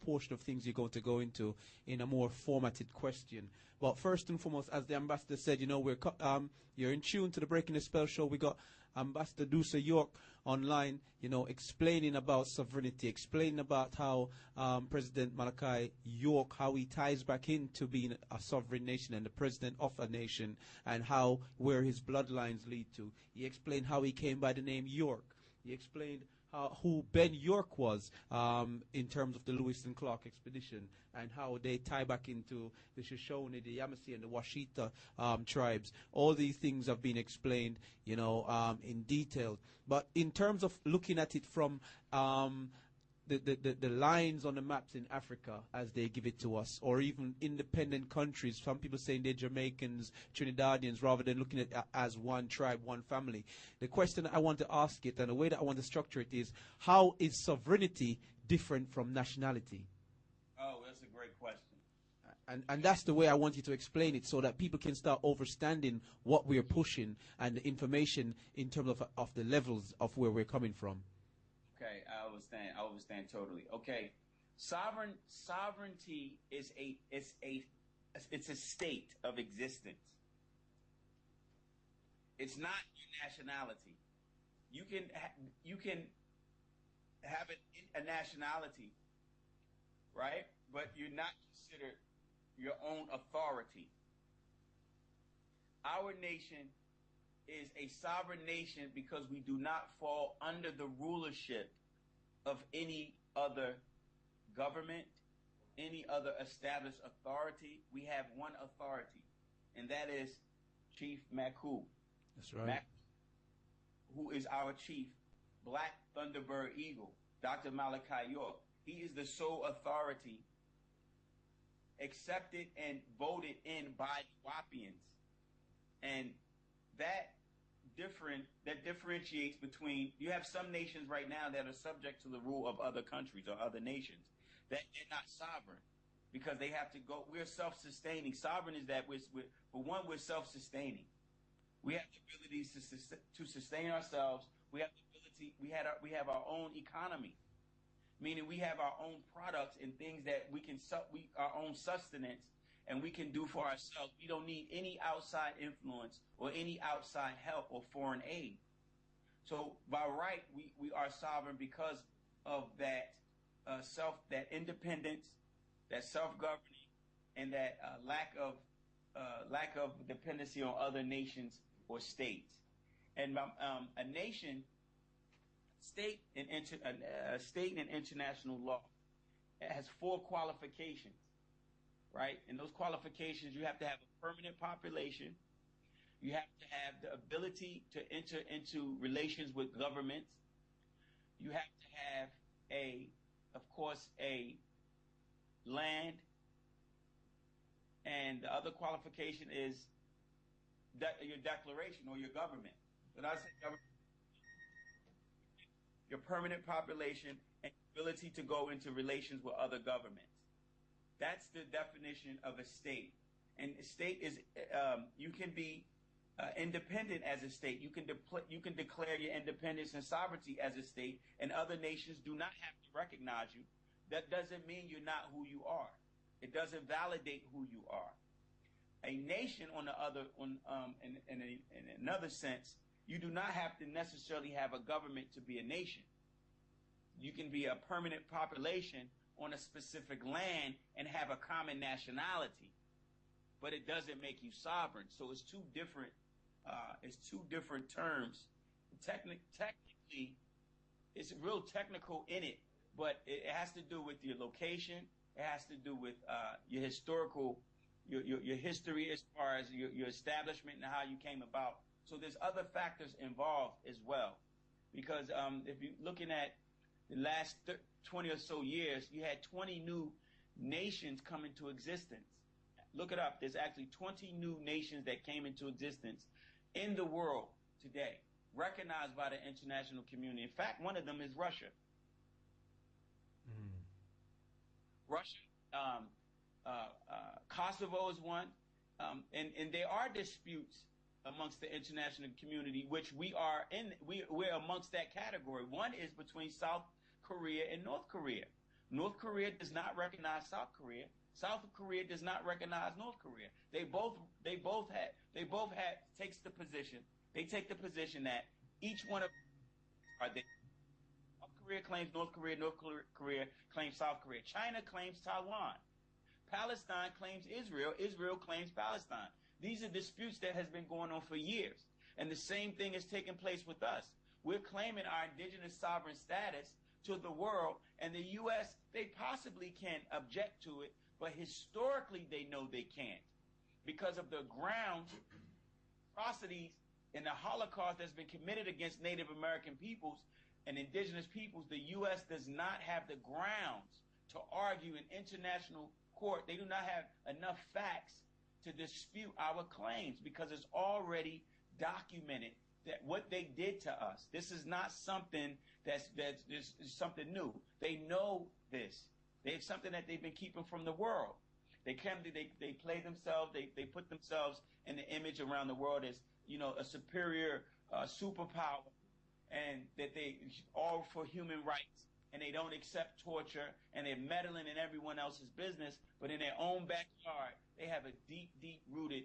portion of things you're going to go into in a more formatted question. But first and foremost, as the ambassador said, you're in tune to the Breaking the Spell show. We got Ambassador Doosua York online, explaining about sovereignty, explaining about how President Malachi York, how he ties back into being a sovereign nation and the president of a nation, and where his bloodlines lead to. He explained how he came by the name York. He explained who Ben York was in terms of the Lewis and Clark expedition, and how they tie back into the Shoshone, the Yamasee, and the Washita tribes. All these things have been explained, in detail. But in terms of looking at it from the lines on the maps in Africa as they give it to us, or even independent countries. Some people saying they're Jamaicans, Trinidadians, rather than looking at it as one tribe, one family. The question I want to ask it, and the way that I want to structure it, is how is sovereignty different from nationality? Oh, that's a great question. And that's the way I want you to explain it, so that people can start understanding what we're pushing and the information in terms of the levels of where we're coming from. Okay, I understand totally. Okay, sovereignty is it's a state of existence. It's not your nationality. You can have a nationality, right? But you're not considered your own authority. Our nation is a sovereign nation because we do not fall under the rulership of any other government, any other established authority. We have one authority, and that is Chief Maku. That's right. Who is our chief, Black Thunderbird Eagle, Dr. Malachi York. He is the sole authority accepted and voted in by Wapians. And that differentiates between, you have some nations right now that are subject to the rule of other countries or other nations, that they're not sovereign because they have to go, we're self-sustaining. Sovereign is that we're self-sustaining. We have the abilities to sustain ourselves. We have the ability, we have our own economy, meaning we have our own products and things that we can, our own sustenance, and we can do for ourselves. We don't need any outside influence or any outside help or foreign aid. So by right, we are sovereign because of that that independence, that self-governing, and that lack of dependency on other nations or states. And a nation, state and international law has 4 qualifications. Right? And those qualifications, you have to have a permanent population. You have to have the ability to enter into relations with governments. You have to have of course, a land. And the other qualification is your declaration or your government. But I say government, your permanent population and ability to go into relations with other governments. That's the definition of a state. And a state is, you can be independent as a state. You can declare your independence and sovereignty as a state, and other nations do not have to recognize you. That doesn't mean you're not who you are. It doesn't validate who you are. A nation, on the other, in another sense, you do not have to necessarily have a government to be a nation. You can be a permanent population on a specific land and have a common nationality, but it doesn't make you sovereign. So it's two different terms. Technically, it's real technical in it, but it has to do with your location. It has to do with your historical, your history as far as your establishment and how you came about. So there's other factors involved as well, because if you're looking at the last 20 or so years, you had 20 new nations come into existence. Look it up. There's actually 20 new nations that came into existence in the world today, recognized by the international community. In fact, one of them is Russia. Russia, Kosovo is one, and there are disputes amongst the international community, which we're amongst that category. One is between South Korea and North Korea. North Korea does not recognize South Korea. South Korea does not recognize North Korea. They both takes the position. They take the position that each one of are they. South Korea claims North Korea. North Korea claims South Korea. China claims Taiwan. Palestine claims Israel. Israel claims Palestine. These are disputes that has been going on for years. And the same thing is taking place with us. We're claiming our indigenous sovereign status to the world, and the U.S., they possibly can object to it, but historically they know they can't because of the ground atrocities and the Holocaust that's been committed against Native American peoples and indigenous peoples. The U.S. does not have the grounds to argue in international court. They do not have enough facts to dispute our claims because it's already documented that what they did to us. This is not something that's something new. They know this. It's something that they've been keeping from the world. They play themselves. They put themselves in the image around the world as, you know, a superior superpower, and that they all for human rights, and they don't accept torture, and they're meddling in everyone else's business, but in their own backyard, they have a deep rooted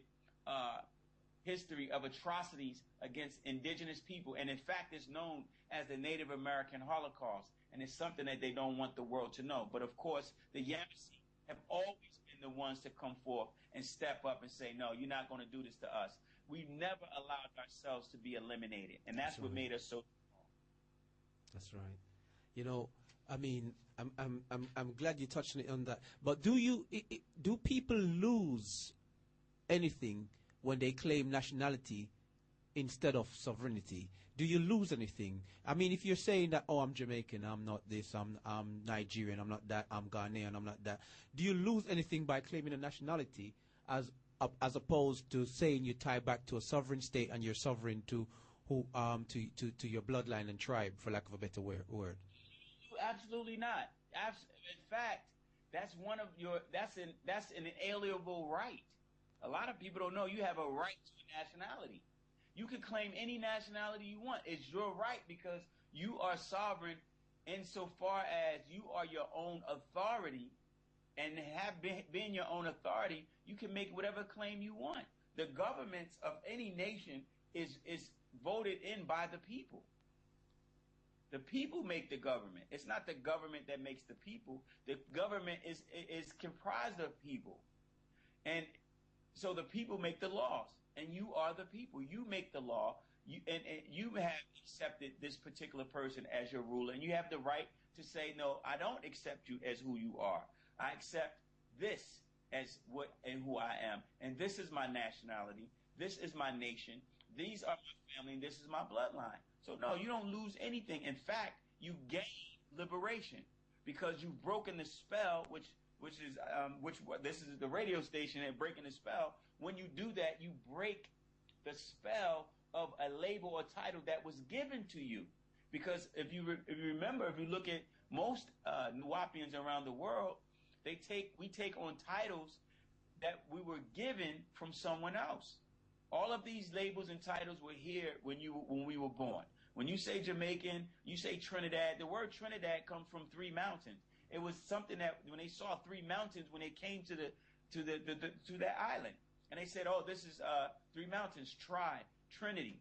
history of atrocities against indigenous people, and in fact it's known as the Native American Holocaust, and it's something that they don't want the world to know. But of course the Yamasee have always been the ones to come forth and step up and say, no, you're not going to do this to us. We've never allowed ourselves to be eliminated, and that's what made us so strong. That's right. You know, I mean, I'm glad you touched on that. But do people lose anything when they claim nationality instead of sovereignty? Do you lose anything? I mean, if you're saying that, oh, I'm Jamaican, I'm not this, I'm Nigerian, I'm not that, I'm Ghanaian, I'm not that. Do you lose anything by claiming a nationality as opposed to saying you tie back to a sovereign state and you're sovereign to your bloodline and tribe, for lack of a better word? Absolutely not. In fact, that's an inalienable right. A lot of people don't know you have a right to a nationality. You can claim any nationality you want. It's your right because you are sovereign insofar as you are your own authority, and being your own authority, you can make whatever claim you want. The governments of any nation is voted in by the people. The people make the government. It's not the government that makes the people. The government is comprised of people. And so the people make the laws, and you are the people. You make the law, and you have accepted this particular person as your ruler, and you have the right to say, no, I don't accept you as who you are. I accept this as what and who I am, and this is my nationality. This is my nation. These are my family, and this is my bloodline. So no, you don't lose anything. In fact, you gain liberation because you've broken the spell, which this is the radio station and breaking the spell. When you do that, you break the spell of a label or title that was given to you. Because if you remember, if you look at most Nuwaupians around the world, we take on titles that we were given from someone else. All of these labels and titles were here when we were born. When you say Jamaican, you say Trinidad. The word Trinidad comes from three mountains. It was something that when they saw three mountains, when they came to that island, and they said, "Oh, this is three mountains, Trinity,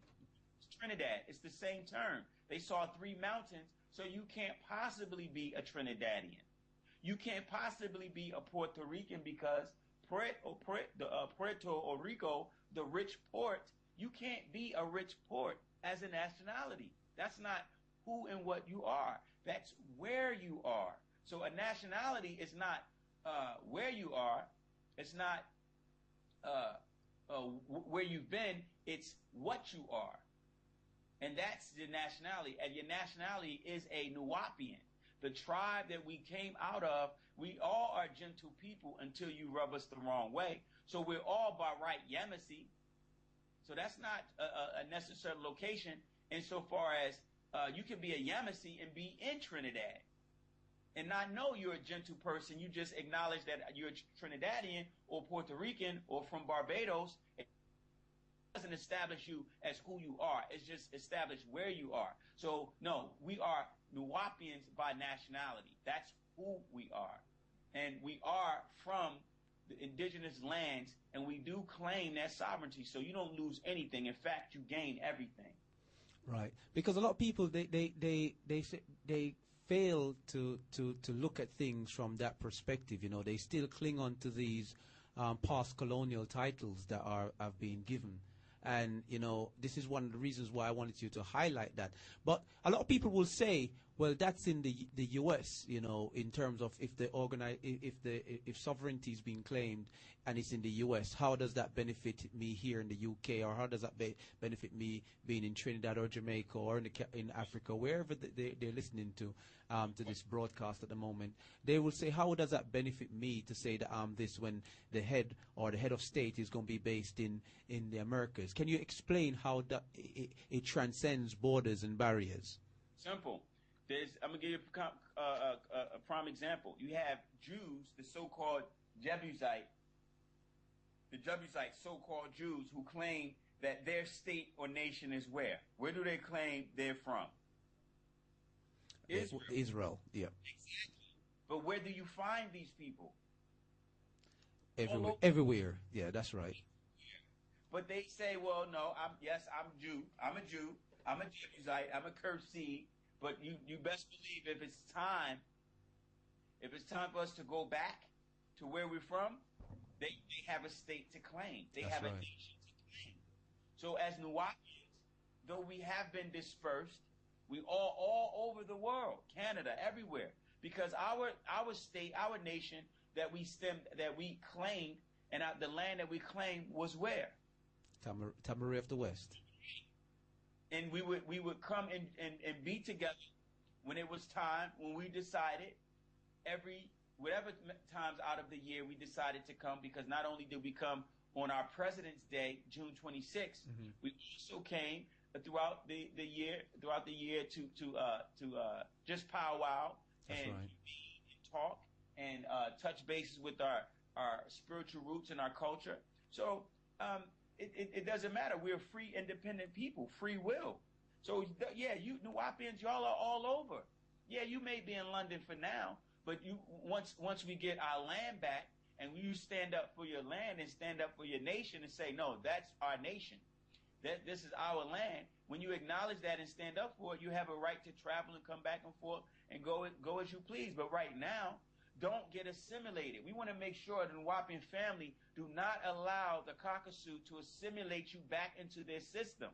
it's Trinidad." It's the same term. They saw three mountains, so you can't possibly be a Trinidadian. You can't possibly be a Puerto Rican because Puerto Rico, the rich port, you can't be a rich port as a nationality. That's not who and what you are. That's where you are. So a nationality is not where you are. It's not where you've been. It's what you are. And that's the nationality. And your nationality is a Nuwaupian. The tribe that we came out of, we all are gentle people until you rub us the wrong way. So we're all by right Yamasee. So that's not a necessary location insofar as you can be a Yamasee and be in Trinidad and not know you're a gentle person. You just acknowledge that you're a Trinidadian or Puerto Rican or from Barbados. It doesn't establish you as who you are. It's just established where you are. So no, we are Nuwaupians by nationality. That's who we are. And we are from the indigenous lands, and we do claim that sovereignty. So you don't lose anything. In fact, you gain everything. Right, because a lot of people they fail to look at things from that perspective. You know, they still cling on to these past colonial titles that have been given, and you know, this is one of the reasons why I wanted you to highlight that. But a lot of people will say, well, that's in the U.S. You know, in terms of if sovereignty is being claimed and it's in the U.S., how does that benefit me here in the U.K., or how does that benefit me being in Trinidad or Jamaica or in Africa, wherever they're listening to this broadcast at the moment? They will say, how does that benefit me to say that I'm this when the head of state is going to be based in the Americas? Can you explain how that it transcends borders and barriers? Simple. I'm going to give you a prime example. You have Jews, the so-called Jebusite, so-called Jews who claim that their state or nation is where? Where do they claim they're from? Israel, yeah. Exactly. But where do you find these people? Everywhere. Yeah, that's right. But they say, well, no, I'm a Jew. I'm a Jebusite. I'm a cursed seed. But you best believe if it's time for us to go back to where we're from, they have a state to claim. They have a nation to claim. So as Nuwaupians, though we have been dispersed, we all over the world, Canada, everywhere, because our state, our nation that we claimed, and the land that we claimed was where? Tamaray of the West. And we would come and be together when it was time, when we decided whatever times out of the year we decided to come, because not only did we come on our President's Day, June 26th, we also came throughout the year to just powwow and talk and touch bases with our spiritual roots and our culture. So it doesn't matter. We're free, independent people, free will. So, yeah, you Nuwaupians, y'all are all over. Yeah, you may be in London for now, but once we get our land back and you stand up for your land and stand up for your nation and say, no, that's our nation. This is our land. When you acknowledge that and stand up for it, you have a right to travel and come back and forth and go as you please. But right now, don't get assimilated. We want to make sure the Nuwaupian family do not allow the Caucasus to assimilate you back into their system.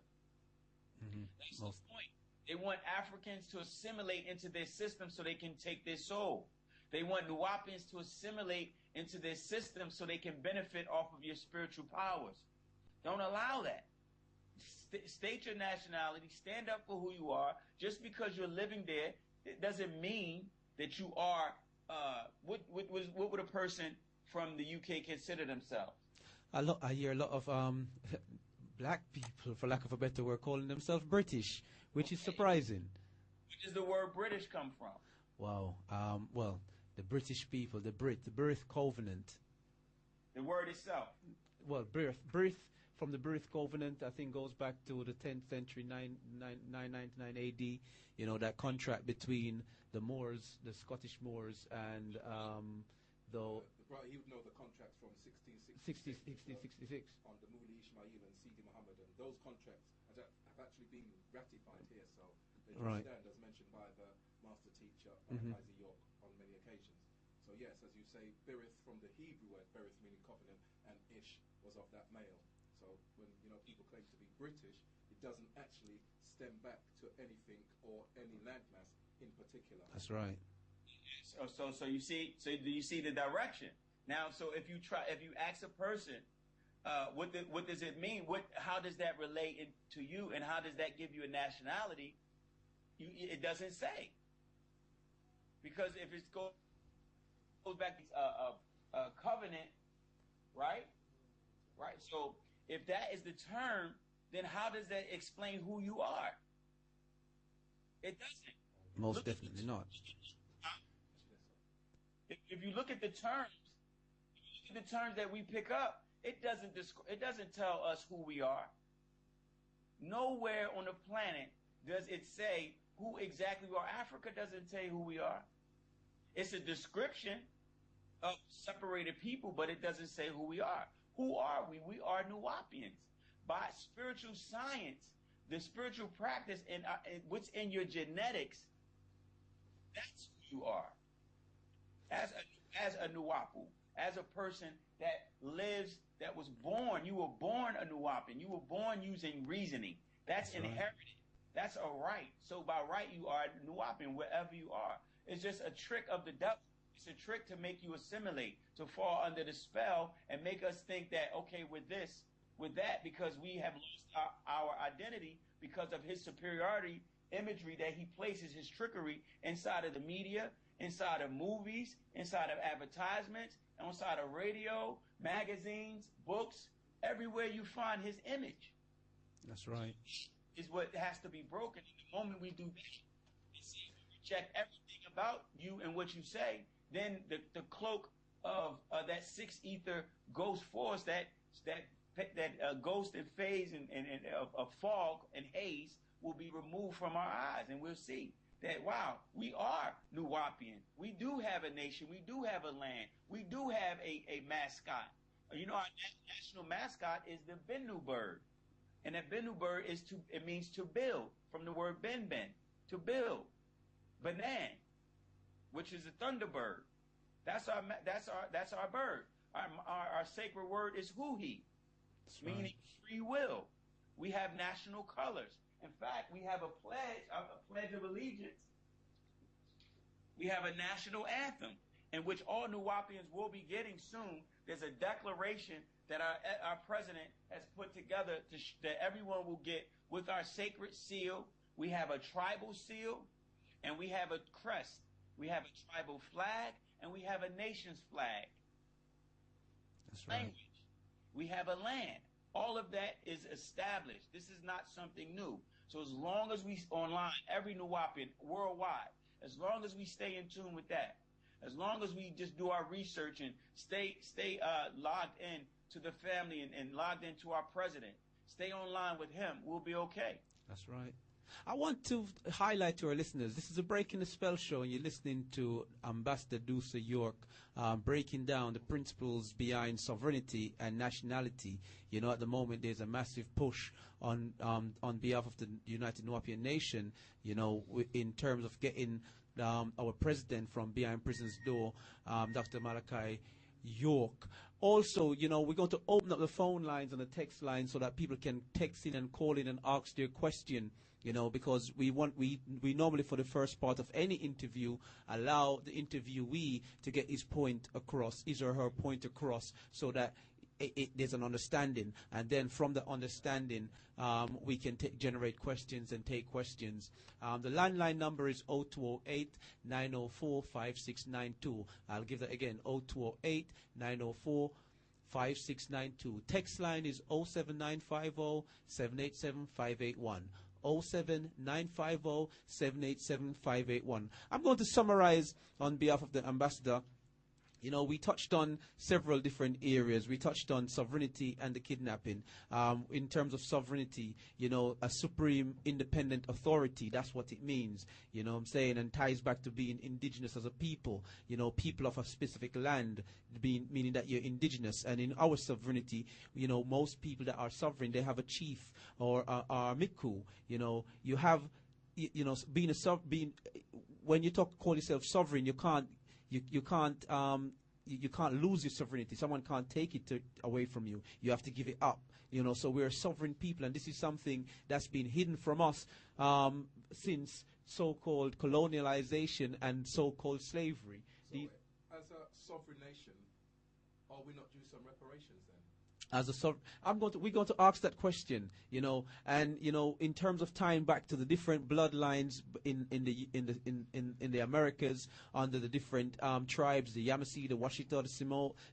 That's the point. They want Africans to assimilate into their system so they can take their soul. They want Nuwaupians to assimilate into their system so they can benefit off of your spiritual powers. Don't allow that. State your nationality. Stand up for who you are. Just because you're living there, it doesn't mean that you are. What would a person from the UK consider themselves? I hear a lot of black people, for lack of a better word, calling themselves British, which is surprising. Where does the word British come from? Wow. Well, the British people, the birth covenant. The word itself. Well, birth from the birth covenant, I think, goes back to the 10th century, 999 AD. You know, that contract between the Moors, the Scottish Moors, and Right, he would know the contracts from 1666 on the Muli Ismail and Sidi Muhammad, and those contracts have actually been ratified here. So they stand as mentioned by the master teacher, Malachi York, on many occasions. So yes, as you say, birth from the Hebrew word birth meaning covenant, and Ish was of that male. So when people claim to be British, it doesn't actually stem back to anything or any landmass in particular. That's right. So you see, do you see the direction? Now, so if you ask a person, what does it mean? How does that relate to you, and how does that give you a nationality? It doesn't say, because if it goes back to a covenant, right? So if that is the term, then how does that explain who you are? It doesn't. Most definitely not. If you look at the terms, that we pick up, it doesn't tell us who we are. Nowhere on the planet does it say who exactly we are. Africa doesn't tell you who we are. It's a description of separated people, but it doesn't say who we are. Who are we? We are Nuwaupians. By spiritual science, the spiritual practice, and what's in your genetics, that's who you are. As a Nuwaupu, as a person that lives, that was born, you were born a Nuwaupian. You were born using reasoning. That's inherited. Right. That's a right. So by right, you are Nuwaupian wherever you are. It's just a trick of the devil. It's a trick to make you assimilate, to fall under the spell and make us think that, okay, with this, with that, because we have lost our identity because of his superiority imagery that he places, his trickery inside of the media, inside of movies, inside of advertisements, inside of radio, magazines, books, everywhere you find his image. That's right. Is what has to be broken. And the moment we do that, and see, we reject everything about you and what you say, then the cloak of that sixth ether ghost force, that ghost and phase and of fog and haze will be removed from our eyes, and we'll see that, wow, we are Nuwaupian. We do have a nation. We do have a land. We do have a mascot. You know, our national mascot is the Bennu bird. And that Bennu bird it means to build, from the word ben, to build. Banan, which is a thunderbird. That's our bird. Our sacred word is huhi, meaning free will. We have national colors. In fact, we have a pledge of allegiance. We have a national anthem, in which all Nuwaupians will be getting soon. There's a declaration that our president has put together that everyone will get with our sacred seal. We have a tribal seal, and we have a crest. We have a tribal flag, and we have a nation's flag. That's right. Language. We have a land. All of that is established. This is not something new. So as long as we online, every Nuwaupian worldwide, as long as we stay in tune with that, as long as we just do our research and stay logged in to the family and logged into our president, stay online with him, we'll be okay. That's right. I want to highlight to our listeners, this is a Breaking the Spell show, and you're listening to Ambassador Doosua York breaking down the principles behind sovereignty and nationality. You know, at the moment there's a massive push on behalf of the United Nuwaupian Nation, you know, in terms of getting our president from behind prison's door, Dr. Malachi York. Also, you know, we're going to open up the phone lines and the text lines so that people can text in and call in and ask their question, you know, because we normally, for the first part of any interview, allow the interviewee to get his or her point across, so that there's an understanding, and then from the understanding we can generate questions and take questions. The landline number is 0208-904-5692. I'll give that again, 0208-904-5692. Text line is 07950-787-581. 07950-787-581. I'm going to summarize on behalf of the ambassador. You know, we touched on several different areas. We touched on sovereignty and the kidnapping. In terms of sovereignty, you know, a supreme independent authority, that's what it means, you know what I'm saying, and ties back to being indigenous as a people, you know, people of a specific land, meaning that you're indigenous. And in our sovereignty, you know, most people that are sovereign, they have a chief or a miku. You know, you have, you know, when you call yourself sovereign, you can't lose your sovereignty. Someone can't take it away from you. You have to give it up. You know, so we're a sovereign people, and this is something that's been hidden from us since so-called colonialization and so-called slavery. So, as a sovereign nation, are we not due some reparations then? We're going to ask that question, you know, and you know, in terms of tying back to the different bloodlines in the Americas, under the different tribes, the Yamasee, the Washita, the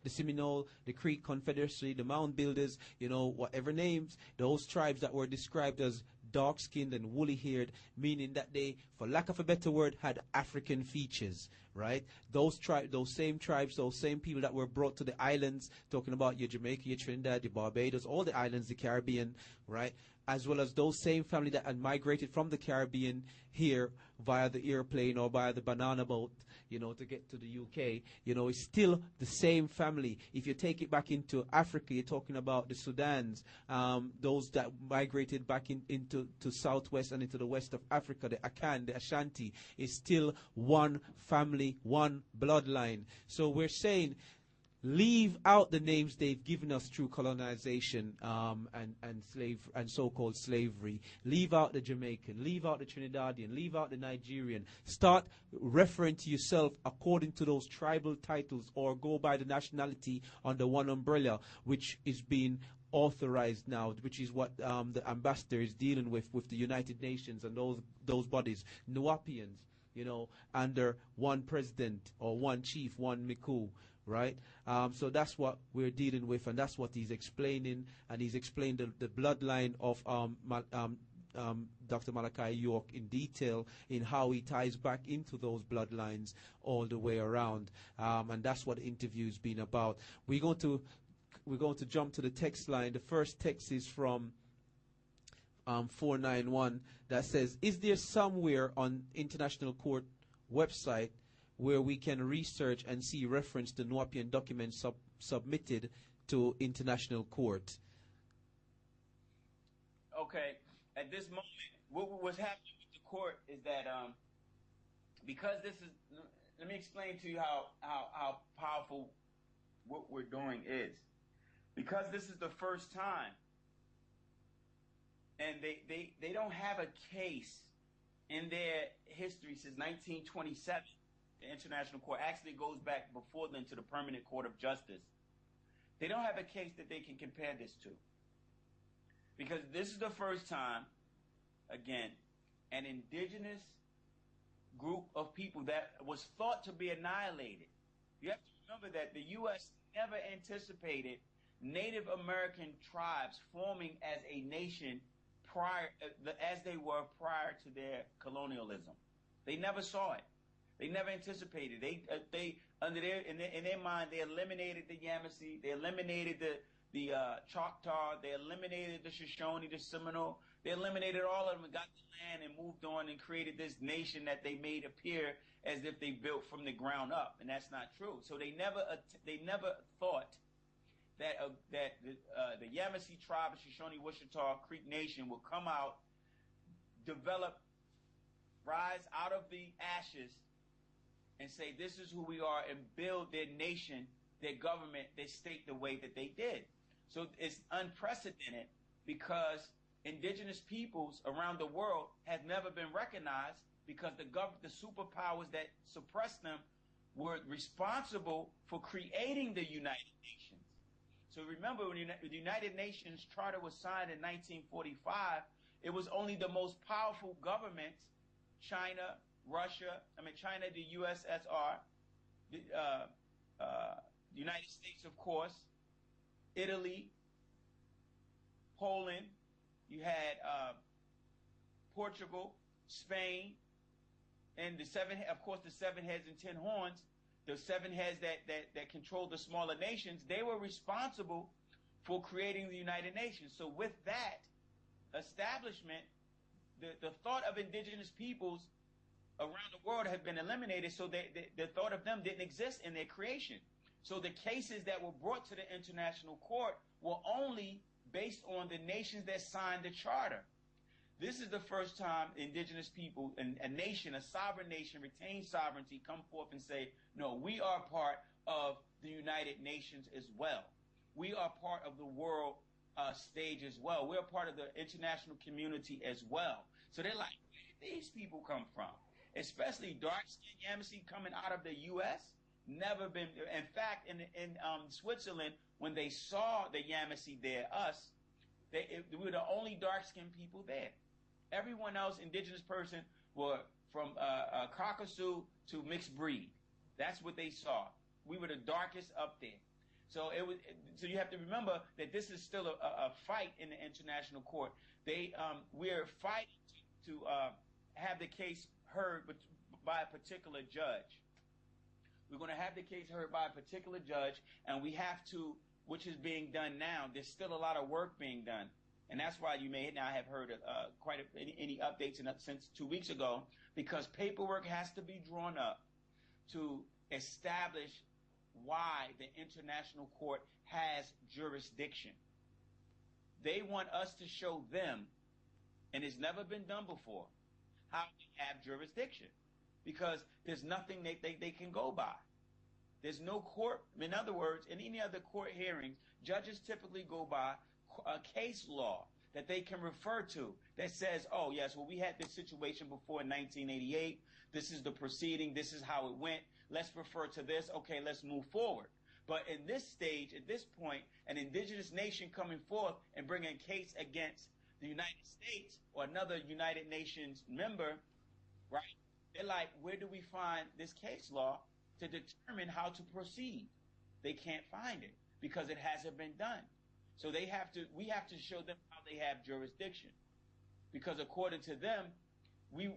Seminole, the Creek Confederacy, the Mound Builders, you know, whatever names, those tribes that were described as dark-skinned and woolly-haired, meaning that they, for lack of a better word, had African features, right? Those same tribes, those same people that were brought to the islands, talking about your Jamaica, your Trinidad, your Barbados, all the islands, the Caribbean, right? as well as those same family that had migrated from the Caribbean here via the airplane or via the banana boat, to get to the UK, it's still the same family. If you take it back into Africa, you're talking about the Sudans, those that migrated back into southwest and into the west of Africa, the Akan, the Ashanti, is still one family, one bloodline. So we're saying, leave out the names they've given us through colonization and so-called slavery. Leave out the Jamaican. Leave out the Trinidadian. Leave out the Nigerian. Start referring to yourself according to those tribal titles, or go by the nationality under one umbrella, which is being authorized now, which is what the ambassador is dealing with the United Nations and those bodies. Nuwapians, under one president or one chief, one Miku. Right? So that's what we're dealing with, and that's what he's explaining. And he's explained the bloodline of Dr. Malachi York in detail, in how he ties back into those bloodlines all the way around. And that's what the interview's been about. We're going to jump to the text line. The first text is from 491 that says, is there somewhere on International Court website where we can research and see reference to Nuwapian documents submitted to International Court? Okay. At this moment, what's happening with the court is that because this is, let me explain to you how powerful what we're doing is. Because this is the first time, and they don't have a case in their history since 1927. The International Court actually goes back before then to the Permanent Court of Justice. They don't have a case that they can compare this to. Because this is the first time, again, an indigenous group of people that was thought to be annihilated. You have to remember that the U.S. never anticipated Native American tribes forming as a nation as they were prior to their colonialism. They never saw it. They never anticipated. They in their mind, they eliminated the Yamasee, they eliminated the Choctaw, they eliminated the Shoshone, the Seminole. They eliminated all of them and got the land and moved on and created this nation that they made appear as if they built from the ground up, and that's not true. So they never thought that the Yamasee tribe of Shoshone, Wichita, Creek Nation will come out, develop, rise out of the ashes, and say, this is who we are, and build their nation, their government, their state the way that they did. So it's unprecedented, because indigenous peoples around the world have never been recognized, because the superpowers that suppressed them were responsible for creating the United Nations. So remember, when the United Nations Charter was signed in 1945, it was only the most powerful governments, China, the USSR, the United States, of course, Italy, Poland, you had Portugal, Spain, and the seven heads and 10 horns, the seven heads that controlled the smaller nations. They were responsible for creating the United Nations. So with that establishment, the thought of indigenous peoples around the world had been eliminated, so the thought of them didn't exist in their creation. So the cases that were brought to the International Court were only based on the nations that signed the charter. This is the first time indigenous people, a nation, a sovereign nation, retained sovereignty, come forth and say, no, we are part of the United Nations as well. We are part of the world stage as well. We're part of the international community as well. So they're like, where did these people come from? Especially dark-skinned Yamasee coming out of the U.S., never been. In fact, in Switzerland, when they saw the Yamasee there, we were the only dark-skinned people there. Everyone else, indigenous person, were from Caucasus to mixed breed. That's what they saw. We were the darkest up there. So so you have to remember that this is still a fight in the International Court. We're fighting to have the case heard by a particular judge. We're going to have the case heard by a particular judge, and we have to, which is being done now. There's still a lot of work being done. And that's why you may now have heard any updates since 2 weeks ago, because paperwork has to be drawn up to establish why the International Court has jurisdiction. They want us to show them, and it's never been done before, how they have jurisdiction, because there's nothing they can go by. There's no court. In other words, in any other court hearings, judges typically go by a case law that they can refer to that says, oh, yes, well, we had this situation before in 1988. This is the proceeding. This is how it went. Let's refer to this. Okay, let's move forward. But in this stage, at this point, an indigenous nation coming forth and bringing a case against the United States or another United Nations member, right? They're like, where do we find this case law to determine how to proceed? They can't find it because it hasn't been done. So we have to show them how they have jurisdiction, because according to them, we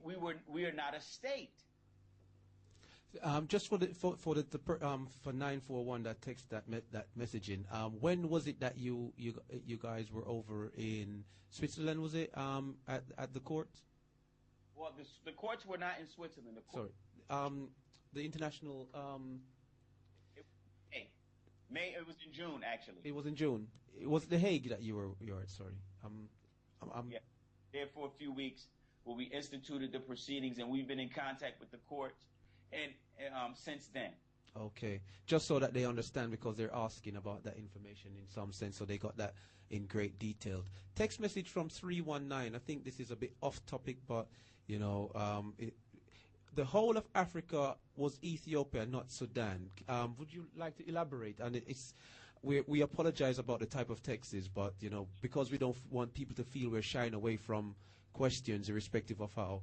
are not a state. Just for 941 that text that messaging. When was it that you guys were over in Switzerland? Was it at the court? Well, the courts were not in Switzerland. The international. May. It was in June, actually. It was in June. It was The Hague that you were at. Sorry. Yeah, there for a few weeks where we instituted the proceedings, and we've been in contact with the courts, and since then. Okay, just so that they understand, because they're asking about that information in some sense, so they got that in great detail. Text message from 319. I think this is a bit off topic, but the whole of Africa was Ethiopia, not Sudan. Would you like to elaborate? And we apologize about the type of texts, but because we don't want people to feel we're shying away from questions, irrespective of how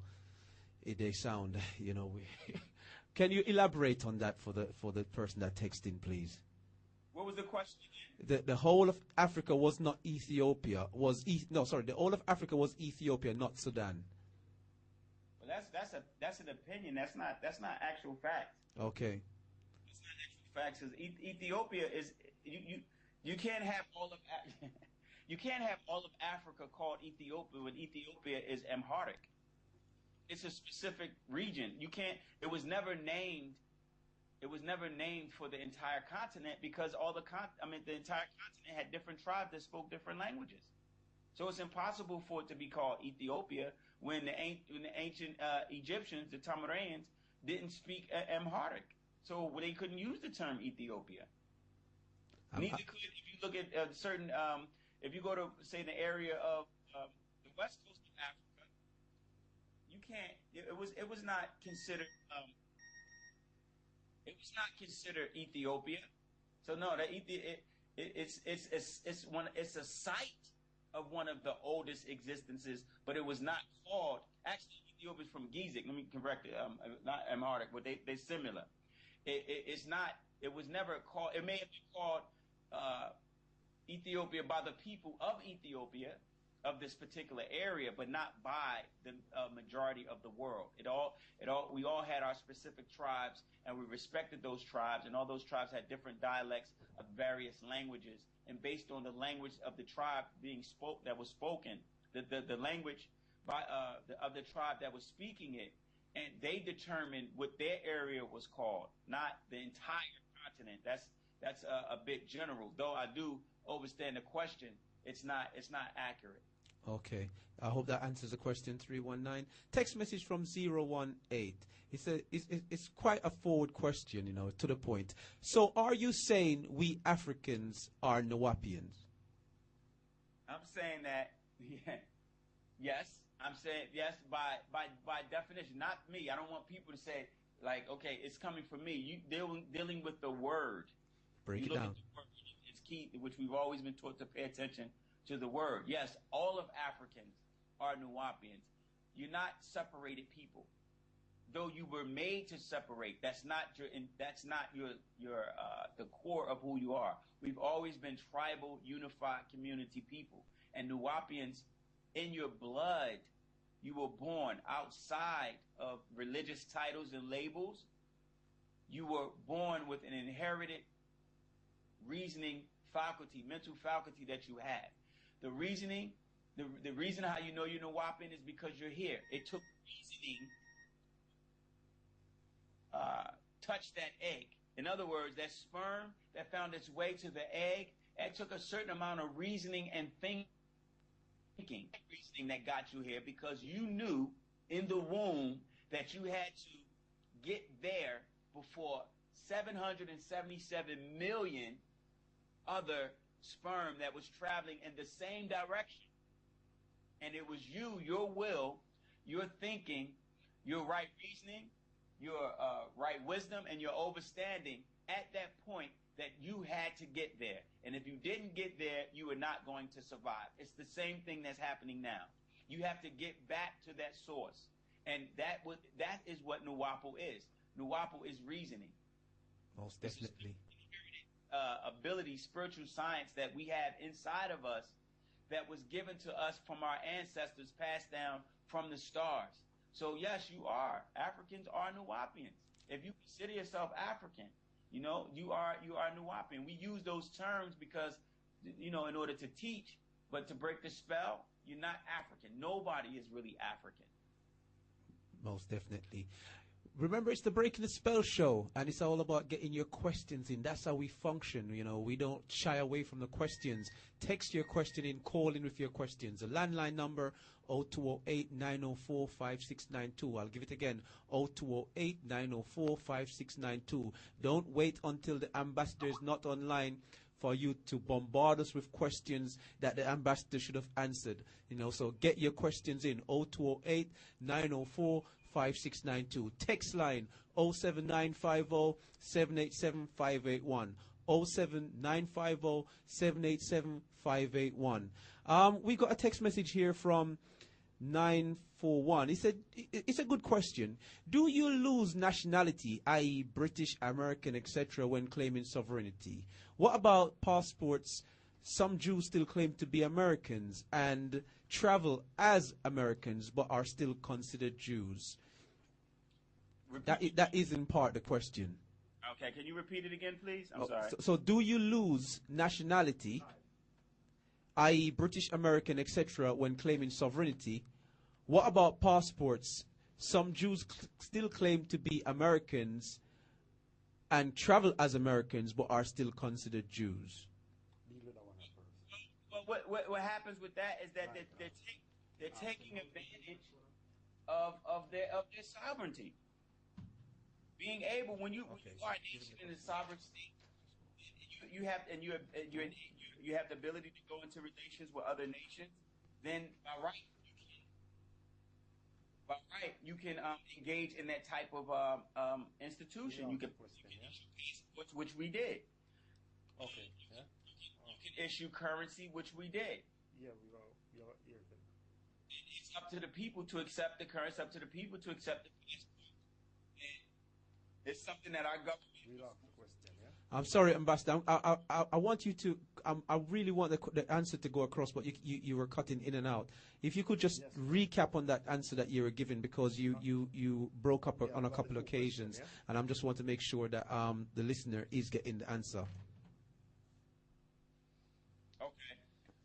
they sound. Can you elaborate on that for the person that texted in, please? What was the question again? The whole of Africa was not Ethiopia. The whole of Africa was Ethiopia, not Sudan. Well, that's an opinion. That's not actual fact. Okay. It's not actual facts. Because Ethiopia is you can't have all of you can't have all of Africa called Ethiopia when Ethiopia is Amharic. It's a specific region. You can't. It was never named. It was never named for the entire continent, because the entire continent had different tribes that spoke different languages. So it's impossible for it to be called Ethiopia when the ancient Egyptians, the Tamarans, didn't speak Amharic. So they couldn't use the term Ethiopia. Neither could, if you look at certain, if you go to, say, the area of the west coast of Africa, you can't. It was not considered. It was not considered Ethiopia. So no, it's a site of one of the oldest existences, but it was not called. Actually, Ethiopia is from Gizik. Let me correct it. Not Amharic, but they're similar. It's not. It was never called. It may have been called Ethiopia by the people of Ethiopia, of this particular area, but not by the majority of the world. We all had our specific tribes, and we respected those tribes, and all those tribes had different dialects of various languages. And based on the language of the tribe that was spoken, the language of the tribe that was speaking it, and they determined what their area was called, not the entire continent. That's a bit general, though I do understand the question. It's not accurate. Okay. I hope that answers the question. 319. Text message from 018. It's quite a forward question, to the point. So are you saying we Africans are Nuwaupians? I'm saying that, yes. I'm saying yes by definition. Not me. I don't want people to say, like, okay, it's coming from me. You dealing with the word. Break it down. It's key, which we've always been taught to pay attention to the word. Yes, all of Africans are Nuwaupians. You're not separated people, though you were made to separate. That's not your the core of who you are. We've always been tribal, unified community people, and Nuwaupians, in your blood, you were born outside of religious titles and labels. You were born with an inherited reasoning faculty, mental faculty that you have. The reasoning The reason how you know you're Nuwaupuan is because you're here. It took reasoning touch that egg. In other words, that sperm that found its way to the egg, that took a certain amount of reasoning and thinking that got you here, because you knew in the womb that you had to get there before 777 million other sperm that was traveling in the same direction. And it was you, your will, your thinking, your right reasoning, your right wisdom, and your overstanding at that point that you had to get there. And if you didn't get there, you were not going to survive. It's the same thing that's happening now. You have to get back to that source. And that is what Nuwaupu is. Nuwaupu is reasoning. Most definitely. Ability, spiritual science that we have inside of us that was given to us from our ancestors, passed down from the stars. So yes, you are. Africans are Nuwaupians. If you consider yourself African, you know, you are Nuwaupian. We use those terms because, you know, in order to teach, but to break the spell, you're not African. Nobody is really African. Most definitely. Remember, it's the Breaking the Spell show, and it's all about getting your questions in. That's how we function. You know, we don't shy away from the questions. Text your question in, call in with your questions. The landline number, 0208-904-5692. I'll give it again, 0208-904-5692. Don't wait until the ambassador is not online for you to bombard us with questions that the ambassador should have answered. You know, so get your questions in, 0208-904-5692. Text line 07950-787-581. 07950-787-581. We got a text message here from 941. He said, it's a good question. Do you lose nationality, i.e. British, American, etc., when claiming sovereignty? What about passports? Some Jews still claim to be Americans and travel as Americans but are still considered Jews. That is in part the question. Okay, can you repeat it again, please? I'm sorry. So do you lose nationality, i.e. British, American, etc., when claiming sovereignty? What about passports? Some Jews still claim to be Americans and travel as Americans but are still considered Jews. Well, what happens with that is that they're taking advantage of their sovereignty. Being able, when you are a nation in a sovereign state, you have the ability to go into relations with other nations. Then by right you can engage in that type of institution. You can which we did. Okay. Yeah. You can issue currency, which we did. Yeah, we are here then. It's up to the people to accept the currency. Up to the people to accept the passport. It's something that our government. Read off the question, yeah? I'm sorry, Ambassador. I want you to. I really want the answer to go across, but you were cutting in and out. If you could just recap on that answer that you were given, because you broke up on a couple of occasions, question, yeah? and I'm just want to make sure that the listener is getting the answer. Okay.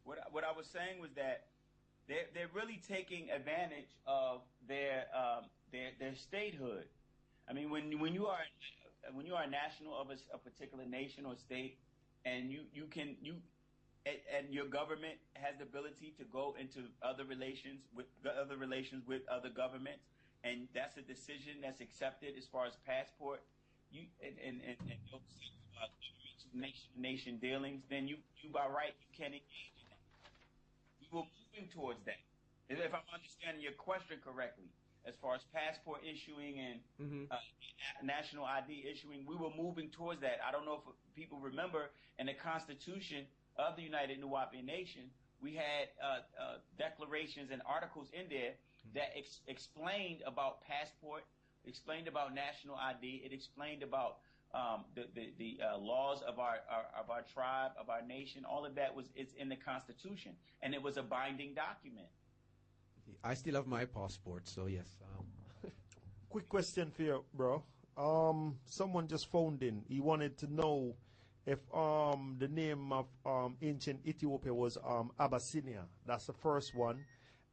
What I was saying was that they're really taking advantage of their statehood. I mean, when you are a national of a particular nation or state, and and your government has the ability to go into other relations with other governments, and that's a decision that's accepted as far as passport, and nation dealings, then you by right you can engage in that. We were moving towards that. If I'm understanding your question correctly, as far as passport issuing and national ID issuing, we were moving towards that. I don't know if people remember, in the Constitution of the United Nuwaubian Nation, we had declarations and articles in there that explained about passport, explained about national ID, it explained about the laws of our tribe, of our nation. All of that it's in the Constitution, and it was a binding document. I still have my passport, so yes. Quick question for you, bro. Someone just phoned in. He wanted to know if the name of ancient Ethiopia was Abyssinia. That's the first one.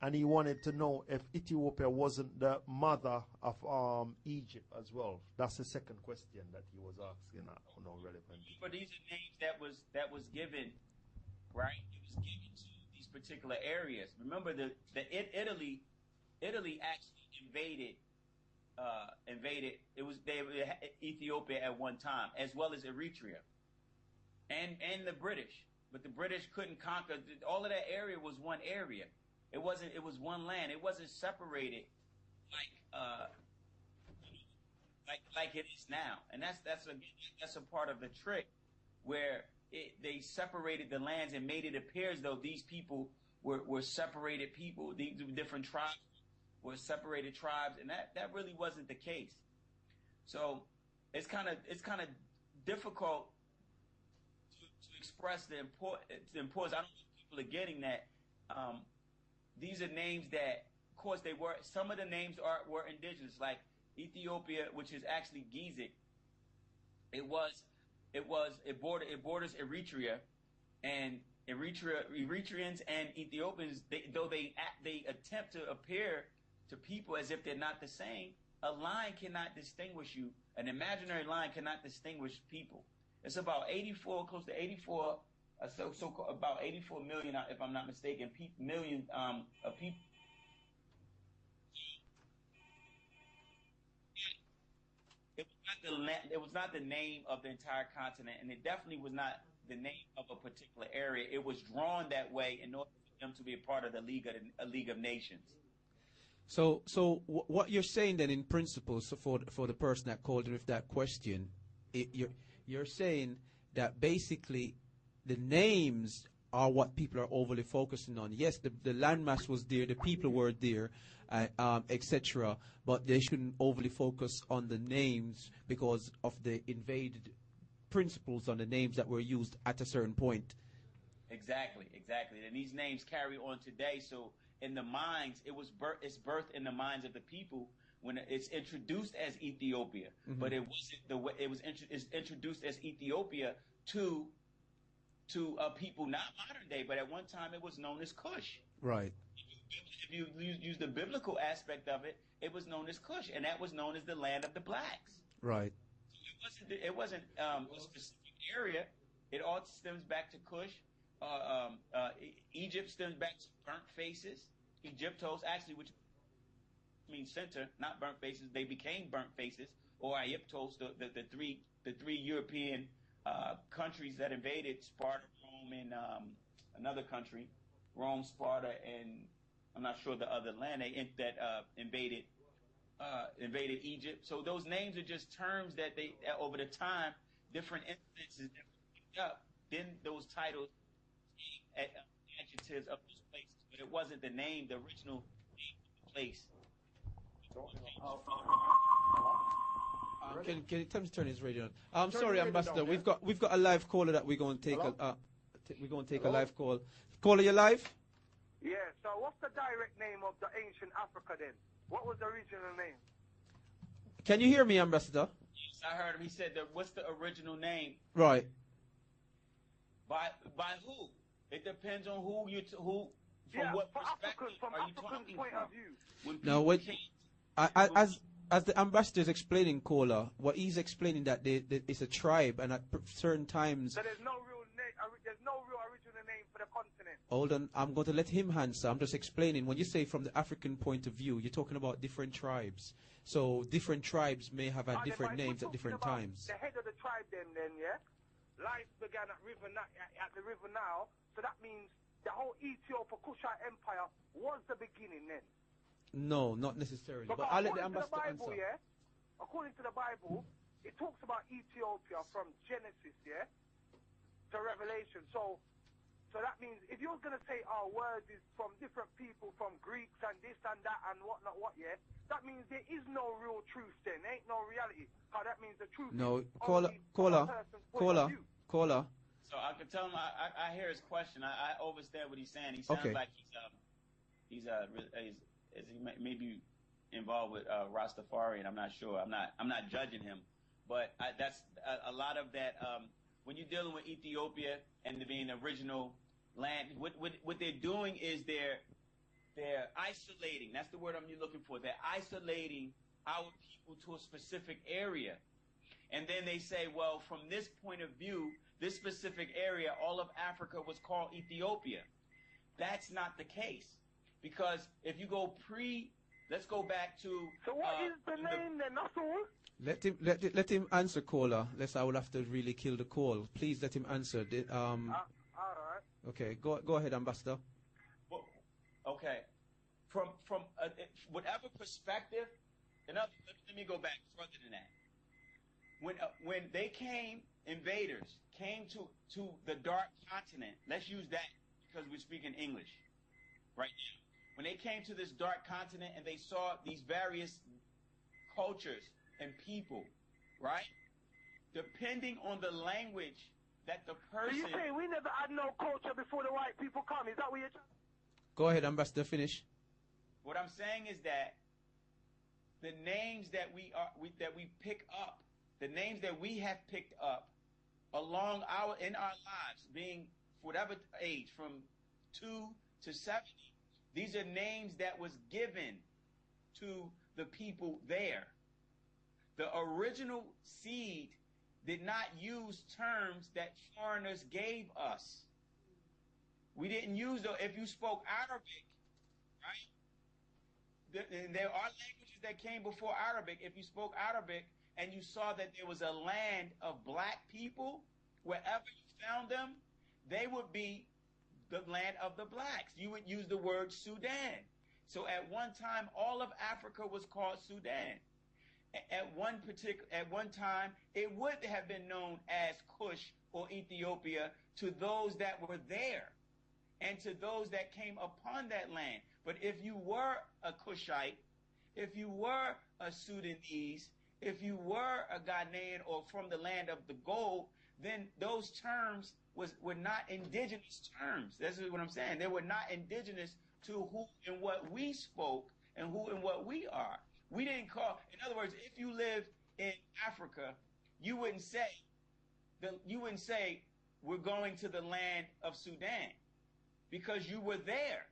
And he wanted to know if Ethiopia wasn't the mother of Egypt as well. That's the second question that he was asking. I don't know, relevant. But these are names that was given, right? It was given to these particular areas. Remember, Italy actually invaded. It was Ethiopia at one time, as well as Eritrea, and the British. But the British couldn't conquer all of that area. Was one area. It wasn't. It was one land. It wasn't separated like it is now. And that's a part of the trick where they separated the lands and made it appear as though these people were separated people. These different tribes were separated tribes, and that really wasn't the case. So it's kind of difficult to express the importance. I don't know if people are getting that. These are names that, of course, they were. Some of the names were indigenous, like Ethiopia, which is actually Gizik. It borders Eritrea, and Eritreans and Ethiopians, though they attempt to appear to people as if they're not the same, a line cannot distinguish you. An imaginary line cannot distinguish people. It's about 84, close to 84, about 84 million, if I'm not mistaken, million of people. It was not the name of the entire continent, and it definitely was not the name of a particular area. It was drawn that way in order for them to be a part of the League of Nations. So what you're saying then, in principle, so for the person that called in with that question, you're saying that basically the names are what people are overly focusing on. Yes, the landmass was there, the people were there, etc. But they shouldn't overly focus on the names because of the invaded principles on the names that were used at a certain point. Exactly. And these names carry on today. So in the minds, it's birthed in the minds of the people when it's introduced as Ethiopia, but it wasn't the way it's introduced as Ethiopia to people not modern day, but at one time it was known as Cush. Right. If you use the biblical aspect of it, it was known as Cush, and that was known as the land of the blacks. Right. It wasn't a specific area. It all stems back to Cush. Egypt stems back to burnt faces. Egyptos, actually, which means center, not burnt faces. They became burnt faces, or Aegyptos, the three European countries that invaded Sparta, Rome, and another country, Rome, Sparta, and I'm not sure the other land that invaded Egypt. So those names are just terms that they over the time, different instances that picked up. Then those titles, adjectives of those places, but it wasn't the name, the original name of the place. Can you tell me to turn his radio on? I'm sorry, Ambassador. We've got a live caller that we're going to take. We're going to take a live call. Caller, you live? Yeah. So what's the direct name of the ancient Africa then? What was the original name? Can you hear me, Ambassador? Yes, I heard him. He said that. What's the original name? Right. By who? It depends on who from what perspective are you talking point from? Of view. Now, as the ambassador is explaining, caller, what he's explaining that it's a tribe, and at certain times. So there's no real original name for the continent. Hold on, I'm going to let him answer. I'm just explaining. When you say from the African point of view, you're talking about different tribes. So different tribes may have had different names at different times. The head of the tribe, then, yeah. Life began at the River Nile. So that means the whole Ethiopia Kushite Empire was the beginning then. No, not necessarily. But I'll let the ambassador answer. Yeah, according to the Bible, it talks about Ethiopia from Genesis, yeah, to Revelation. So that means if you're going to say our words is from different people, from Greeks and this and that and whatnot, yeah, that means there is no real truth then. There ain't no reality. How that means the truth no, is caller. So I can tell him, I hear his question. I understand what he's saying. He sounds like he may be involved with Rastafari, and I'm not sure. I'm not judging him, but that's a lot of that. when you're dealing with Ethiopia and being the original land, what they're doing is they're isolating. That's the word I'm looking for. They're isolating our people to a specific area. And then they say, well, from this point of view, this specific area, all of Africa was called Ethiopia. That's not the case. Because if you go let's go back to... So what is the name then? That's all? Let him answer, caller. I will have to really kill the call. Please let him answer. All right. Okay, go ahead, Ambassador. Well, okay. From whatever perspective, let me go back further than that. When they came, invaders came to the dark continent. Let's use that because we're speaking English right now. When they came to this dark continent and they saw these various cultures and people, right? Depending on the language that the person... So you say we never had no culture before the white people come? Is that what you're trying? Go ahead, Ambassador, finish. What I'm saying is that the names that we pick up, the names that we have picked up in our lives, being whatever age, from 2 to 70, these are names that was given to the people there. The original seed did not use terms that foreigners gave us. We didn't use those. If you spoke Arabic, right? There are languages that came before Arabic. If you spoke Arabic and you saw that there was a land of black people, wherever you found them, they would be the land of the blacks. You would use the word Sudan. So at one time, all of Africa was called Sudan. At one time, it would have been known as Kush or Ethiopia to those that were there and to those that came upon that land. But if you were a Kushite, if you were a Sudanese, if you were a Ghanaian or from the land of the gold, then those terms were not indigenous terms. That's what I'm saying. They were not indigenous to who and what we spoke and who and what we are. We didn't call, in other words, if you live in Africa, you wouldn't say we're going to the land of Sudan because you were there.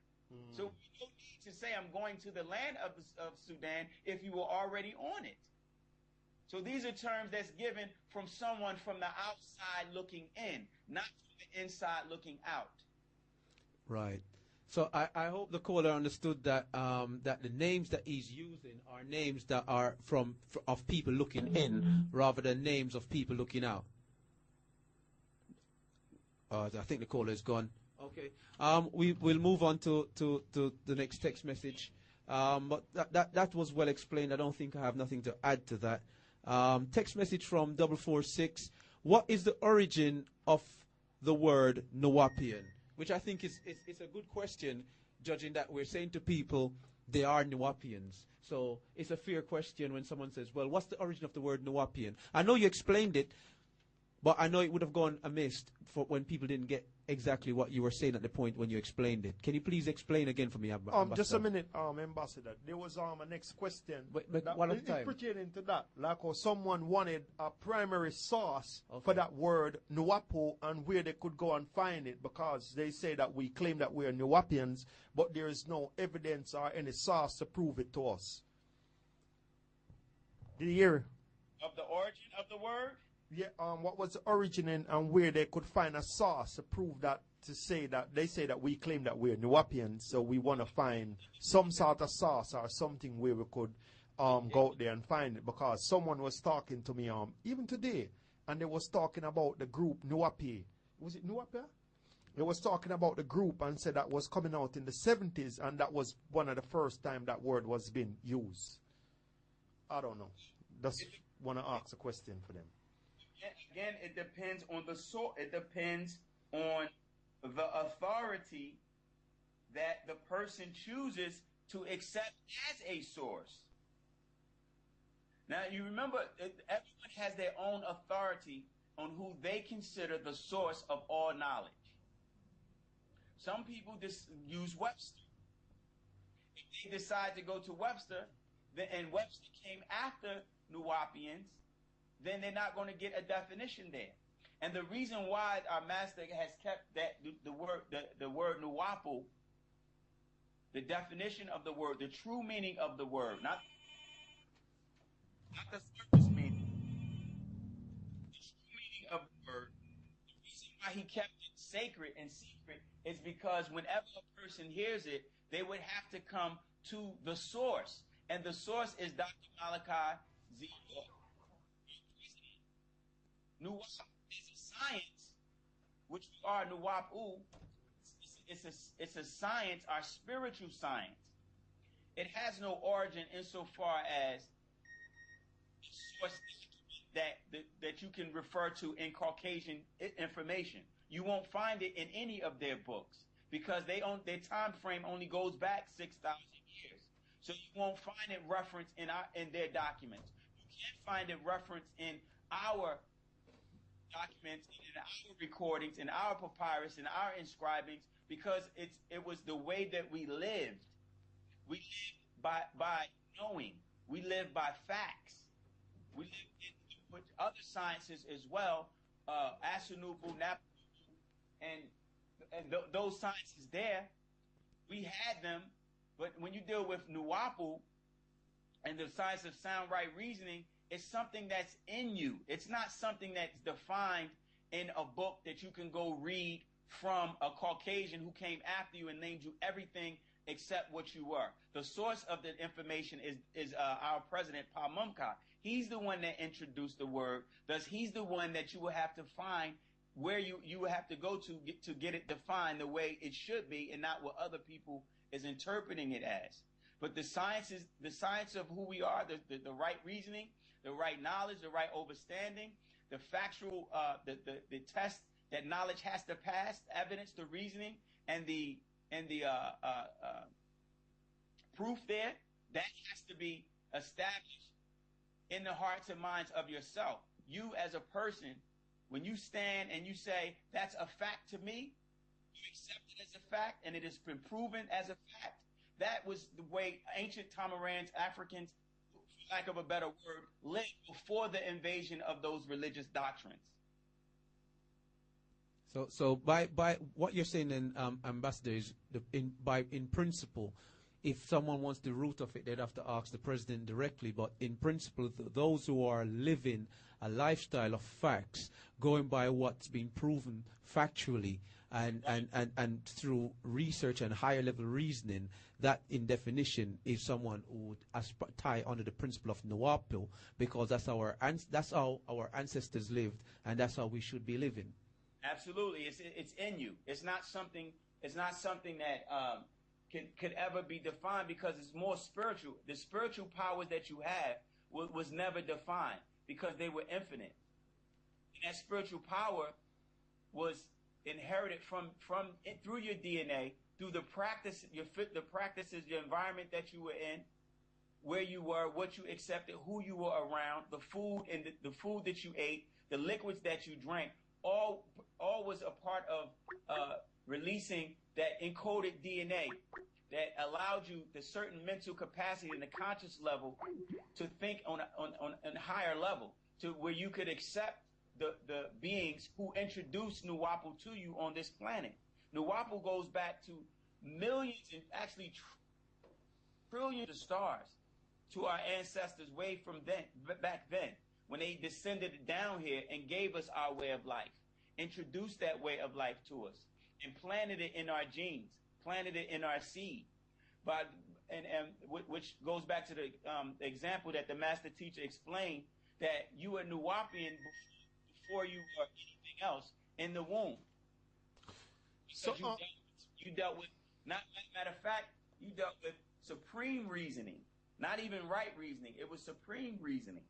So we don't need to say I'm going to the land of Sudan if you were already on it. So these are terms that's given from someone from the outside looking in, not from the inside looking out. Right. So I hope the caller understood that that the names that he's using are names that are of people looking in rather than names of people looking out. I think the caller is gone. Okay. We'll move on to the next text message. But that was well explained. I don't think I have nothing to add to that. Text message from 446. What is the origin of the word Nuwaupian? Which I think is a good question, judging that we're saying to people they are Nuwaupians. So it's a fair question when someone says, well, what's the origin of the word Nuwaupian? I know you explained it, but I know it would have gone amiss for when people didn't get exactly what you were saying at the point when you explained it. Can you please explain again for me, Ambassador? Just a minute, Ambassador. There was a next question. But that one at a time. Pertaining to that, like how someone wanted a primary source for that word Nuwaupu and where they could go and find it, because they say that we claim that we are Nuwaupians, but there is no evidence or any source to prove it to us. Did you hear? Of the origin of the word? Yeah, what was the origin and where they could find a source to prove that, to say that they say that we claim that we're Nuwaupians, so we want to find some sort of source or something where we could go out there and find it, because someone was talking to me even today, and they was talking about the group Nuwaupi. Was it Nuwaupi? They was talking about the group and said that was coming out in the 70s, and that was one of the first time that word was being used. I don't know. Just want to ask a question for them. Again, it depends on the source. It depends on the authority that the person chooses to accept as a source. Now, you remember, everyone has their own authority on who they consider the source of all knowledge. Some people just use Webster. If they decide to go to Webster, and Webster came after Nuwaupians, then they're not going to get a definition there. And the reason why our master has kept that the word nuwaupu, the definition of the word, the true meaning of the word, not the surface meaning, the true meaning of the word. The reason why he kept it sacred and secret is because whenever a person hears it, they would have to come to the source. And the source is Dr. Malachi Z. Nuwaupu is a science, which we are nuwaupu. It's a science, our spiritual science. It has no origin insofar as source that you can refer to in Caucasian information. You won't find it in any of their books because their time frame only goes back 6,000 years. So you won't find it referenced in their documents. You can't find it referenced in our documents, in our recordings, in our papyrus, in our inscribings, because it was the way that we lived. We lived by knowing. We lived by facts. We lived with other sciences as well, Asaru, wu-nuwaupu, and those sciences there, we had them. But when you deal with nuwaupu and the science of sound right reasoning, it's something that's in you. It's not something that's defined in a book that you can go read from a Caucasian who came after you and named you everything except what you were. The source of the information is our president, Pa Mumka. He's the one that introduced the word. Thus, he's the one that you will have to find where you will have to go to get it defined the way it should be and not what other people is interpreting it as. But the science of who we are, the right reasoning, the right knowledge, the right understanding, the factual, the test that knowledge has to pass, evidence, the reasoning, and the proof there, that has to be established in the hearts and minds of yourself. You as a person, when you stand and you say, that's a fact to me, you accept it as a fact, and it has been proven as a fact. That was the way ancient Tamarans, Africans, for lack of a better word, lived before the invasion of those religious doctrines. So by what you're saying, then, Ambassador, is in principle, if someone wants the root of it, they'd have to ask the president directly. But in principle, those who are living a lifestyle of facts, going by what's been proven factually and through research and higher level reasoning, that in definition is someone who would tie under the principle of nuwaupu, because that's how our ancestors lived, and that's how we should be living. Absolutely, it's in you. It's not something that could ever be defined, because it's more spiritual. The spiritual powers that you have was never defined because they were infinite. And that spiritual power was inherited through your DNA, through the practices, your environment that you were in, where you were, what you accepted, who you were around, the food and the food that you ate, the liquids that you drank. All was a part of releasing that encoded DNA that allowed you the certain mental capacity and the conscious level to think on a higher level, to where you could accept the beings who introduced nuwaupu to you on this planet. Nuwaupu goes back to millions and actually trillions of stars, to our ancestors way from back then, when they descended down here and gave us our way of life, introduced that way of life to us, and planted it in our genes, planted it in our seed. Which goes back to the example that the master teacher explained, that you were Nuwaupian before you were anything else in the womb. So you dealt with, matter of fact, you dealt with supreme reasoning, not even right reasoning. It was supreme reasoning.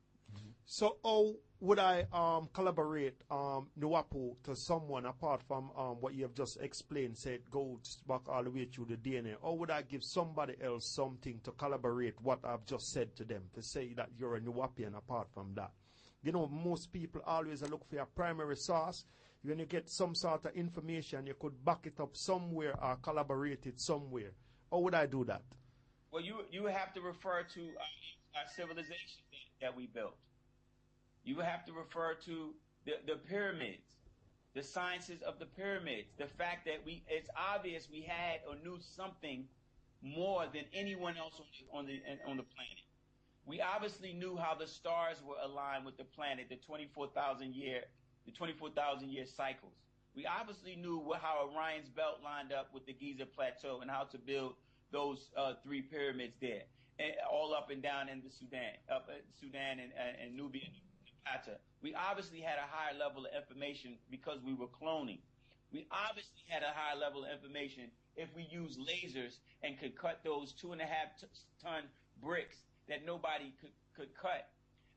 So how would I collaborate nuwaupu to someone apart from what you have just explained, said goes back all the way through the DNA? Or would I give somebody else something to collaborate what I've just said to them, to say that you're a Nuwaupian apart from that? You know, most people always look for a primary source. When you get some sort of information, you could back it up somewhere or collaborate it somewhere. How would I do that? Well, you have to refer to our civilization that we built. You have to refer to the pyramids. the sciences of the pyramids, the fact that it's obvious we had or knew something more than anyone else on the planet. We obviously knew how the stars were aligned with the planet, the 24,000 year cycles. We obviously knew how Orion's belt lined up with the Giza Plateau and how to build those 3 pyramids there, and all up and down in the Sudan and Nubia and Napata. We obviously had a higher level of information because we were cloning. We obviously had a higher level of information if we used lasers and could cut those 2.5-ton bricks that nobody could cut.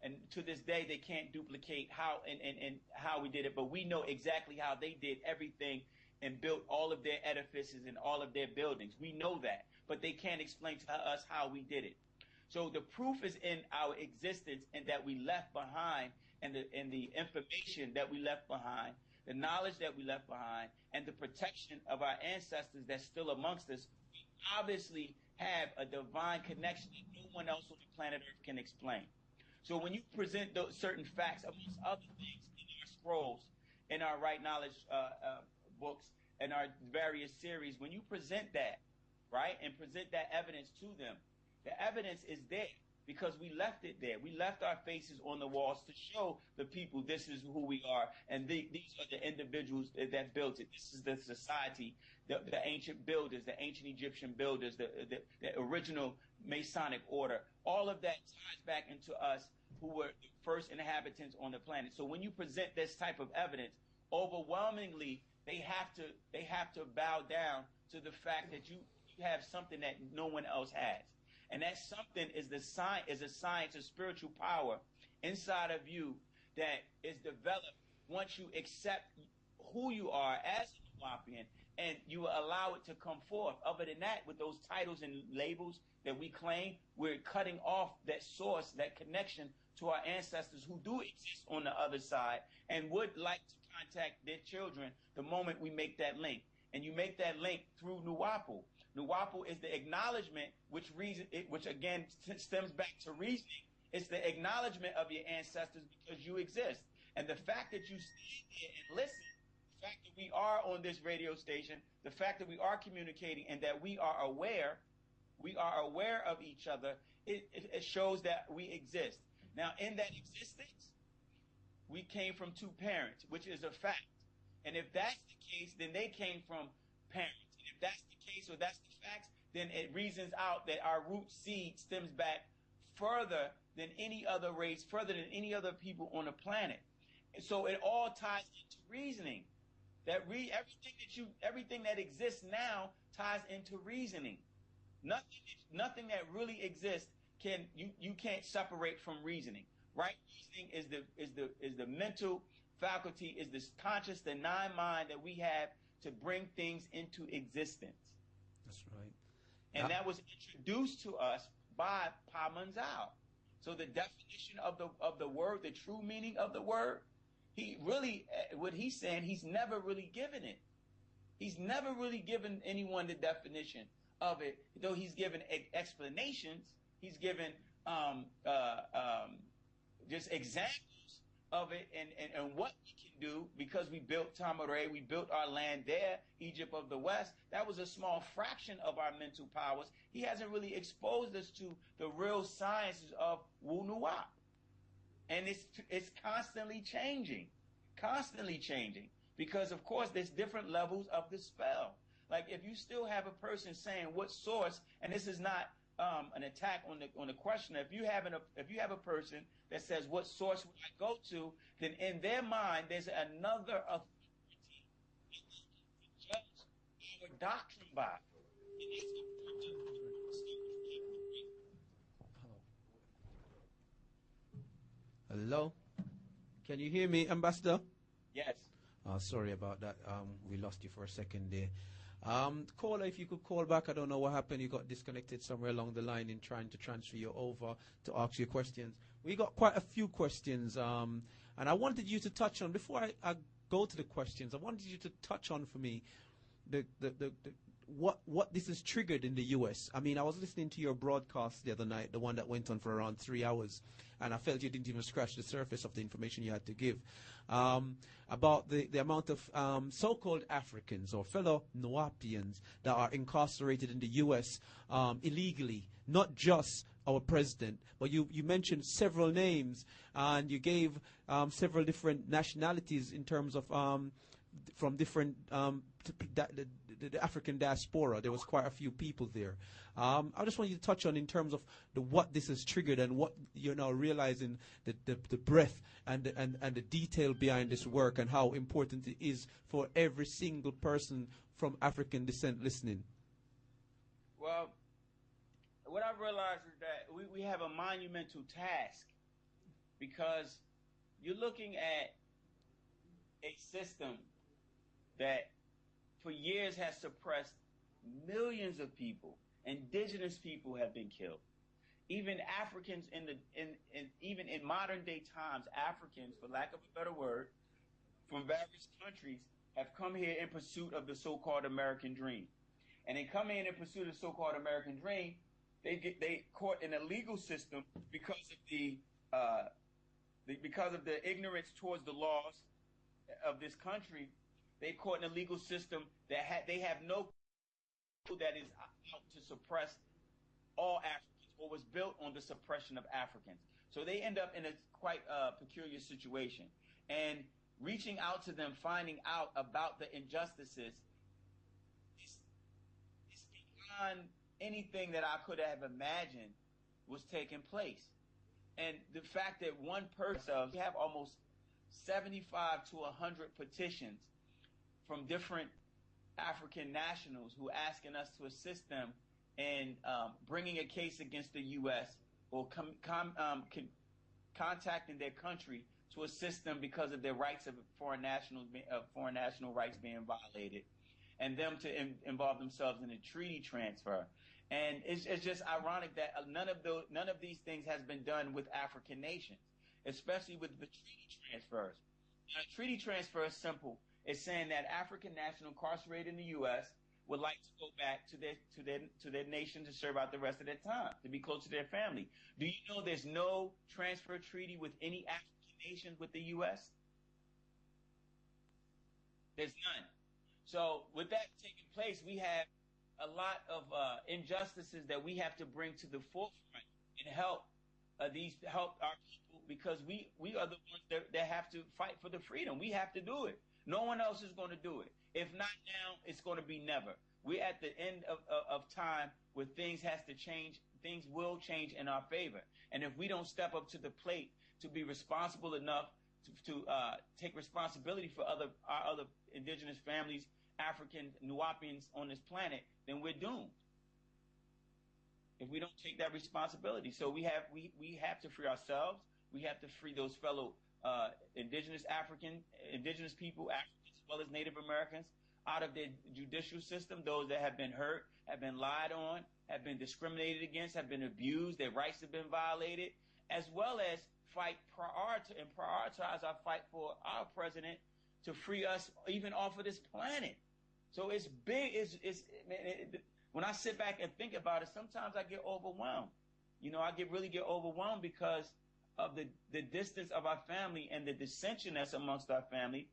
And to this day, they can't duplicate how we did it, but we know exactly how they did everything and built all of their edifices and all of their buildings. We know that, but they can't explain to us how we did it. So the proof is in our existence and that we left behind, and the information that we left behind, the knowledge that we left behind, and the protection of our ancestors that's still amongst us. We obviously have a divine connection that no one else on the planet Earth can explain. So when you present those certain facts, amongst other things, in our scrolls, in our right knowledge books, and our various series, when you present that, right, and present that evidence to them, the evidence is there because we left it there. We left our faces on the walls to show the people this is who we are, and these are the individuals that built it. This is the society, the ancient builders, the ancient Egyptian builders, the original Masonic order. All of that ties back into us who were the first inhabitants on the planet. So when you present this type of evidence, overwhelmingly they have to bow down to the fact that you have something that no one else has. And that something is a science of spiritual power inside of you that is developed once you accept who you are as a Nuwaupian, and you allow it to come forth. Other than that, with those titles and labels that we claim, we're cutting off that source, that connection to our ancestors who do exist on the other side and would like to contact their children the moment we make that link. And you make that link through Nuwaupu. Nuwaupu is the acknowledgement, which again stems back to reasoning. It's the acknowledgement of your ancestors because you exist. And the fact that you stand there and listen, the fact that we are on this radio station, the fact that we are communicating and that we are aware of each other, it shows that we exist. Now, in that existence, we came from 2 parents, which is a fact. And if that's the case, then they came from parents. And if that's the case or that's the facts, then it reasons out that our root seed stems back further than any other race, further than any other people on the planet. And so it all ties into reasoning. Everything that exists now ties into reasoning. Nothing that really exists you can't separate from reasoning. Right? Reasoning is the mental faculty, is this conscious, the mind that we have to bring things into existence. That's right. And that was introduced to us by Pa Munzal. So the definition of the word, the true meaning of the word, he really, what he's saying, he's never really given it. He's never really given anyone the definition of it, though he's given explanations. He's given just examples of it and what we can do, because we built Tamaray, we built our land there, Egypt of the West. That was a small fraction of our mental powers. He hasn't really exposed us to the real sciences of wu-nuwaupu. And it's constantly changing, because of course there's different levels of the spell. Like if you still have a person saying what source, and this is not an attack on the questioner. If you have a person that says what source would I go to, then in their mind there's another authority to judge our doctrine by. Hello, can you hear me, Ambassador? Yes. Sorry about that. We lost you for a second there. Caller, if you could call back. I don't know what happened. You got disconnected somewhere along the line in trying to transfer you over to ask you questions. We got quite a few questions, and I wanted you to touch on, before I go to the questions, I wanted you to touch on for me what this has triggered in the U.S. I mean, I was listening to your broadcast the other night, the one that went on for around 3 hours, and I felt you didn't even scratch the surface of the information you had to give about the amount of so-called Africans or fellow Nuwaupians that are incarcerated in the U.S. Illegally, not just our president, but you mentioned several names, and you gave several different nationalities in terms of from different the African diaspora. There was quite a few people there. I just want you to touch on in terms of what this has triggered and what you're now realizing the breadth and the detail behind this work and how important it is for every single person from African descent listening. Well, what I've realized is that we have a monumental task, because you're looking at a system that for years has suppressed millions of people. Indigenous people have been killed. Even Africans even in modern day times, Africans, for lack of a better word, from various countries have come here in pursuit of the so-called American dream. And they come in pursuit of the so-called American dream. They caught in a legal system because of the ignorance towards the laws of this country. They caught in a legal system that they have no clue that is out to suppress all Africans, or was built on the suppression of Africans. So they end up in a quite peculiar situation. And reaching out to them, finding out about the injustices is beyond anything that I could have imagined was taking place. And the fact that one person, we have almost 75 to 100 petitions from different African nationals who are asking us to assist them in bringing a case against the U.S. or contacting their country to assist them because of their rights of foreign national rights being violated, and them to involve themselves in a treaty transfer. And it's just ironic that none of these things has been done with African nations, especially with the treaty transfers. Now, a treaty transfer is simple. It's saying that African national incarcerated in the U.S. would like to go back to their nation to serve out the rest of their time, to be close to their family. Do you know there's no transfer treaty with any African nation with the U.S.? There's none. So with that taking place, we have a lot of injustices that we have to bring to the forefront and help our people, because we are the ones that have to fight for the freedom. We have to do it. No one else is going to do it. If not now, it's going to be never. We're at the end of time where things has to change. Things will change in our favor. And if we don't step up to the plate to be responsible enough to take responsibility for our other indigenous families, African Nuwaupians on this planet, then we're doomed. If we don't take that responsibility. So we have to free ourselves. We have to free those fellow indigenous people, Africans as well as Native Americans, out of the judicial system, those that have been hurt, have been lied on, have been discriminated against, have been abused, their rights have been violated, as well as prioritize our fight for our president to free us even off of this planet. So it's big. When I sit back and think about it, sometimes I get overwhelmed. I really get overwhelmed because of the distance of our family and the dissension that's amongst our family.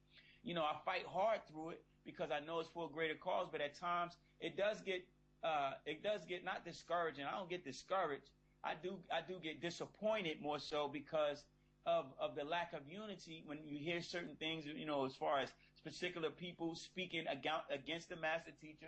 I fight hard through it because I know it's for a greater cause, but at times it does get not discouraging. I don't get discouraged. I do get disappointed more so because of the lack of unity when you hear certain things, as far as particular people speaking against the master teacher,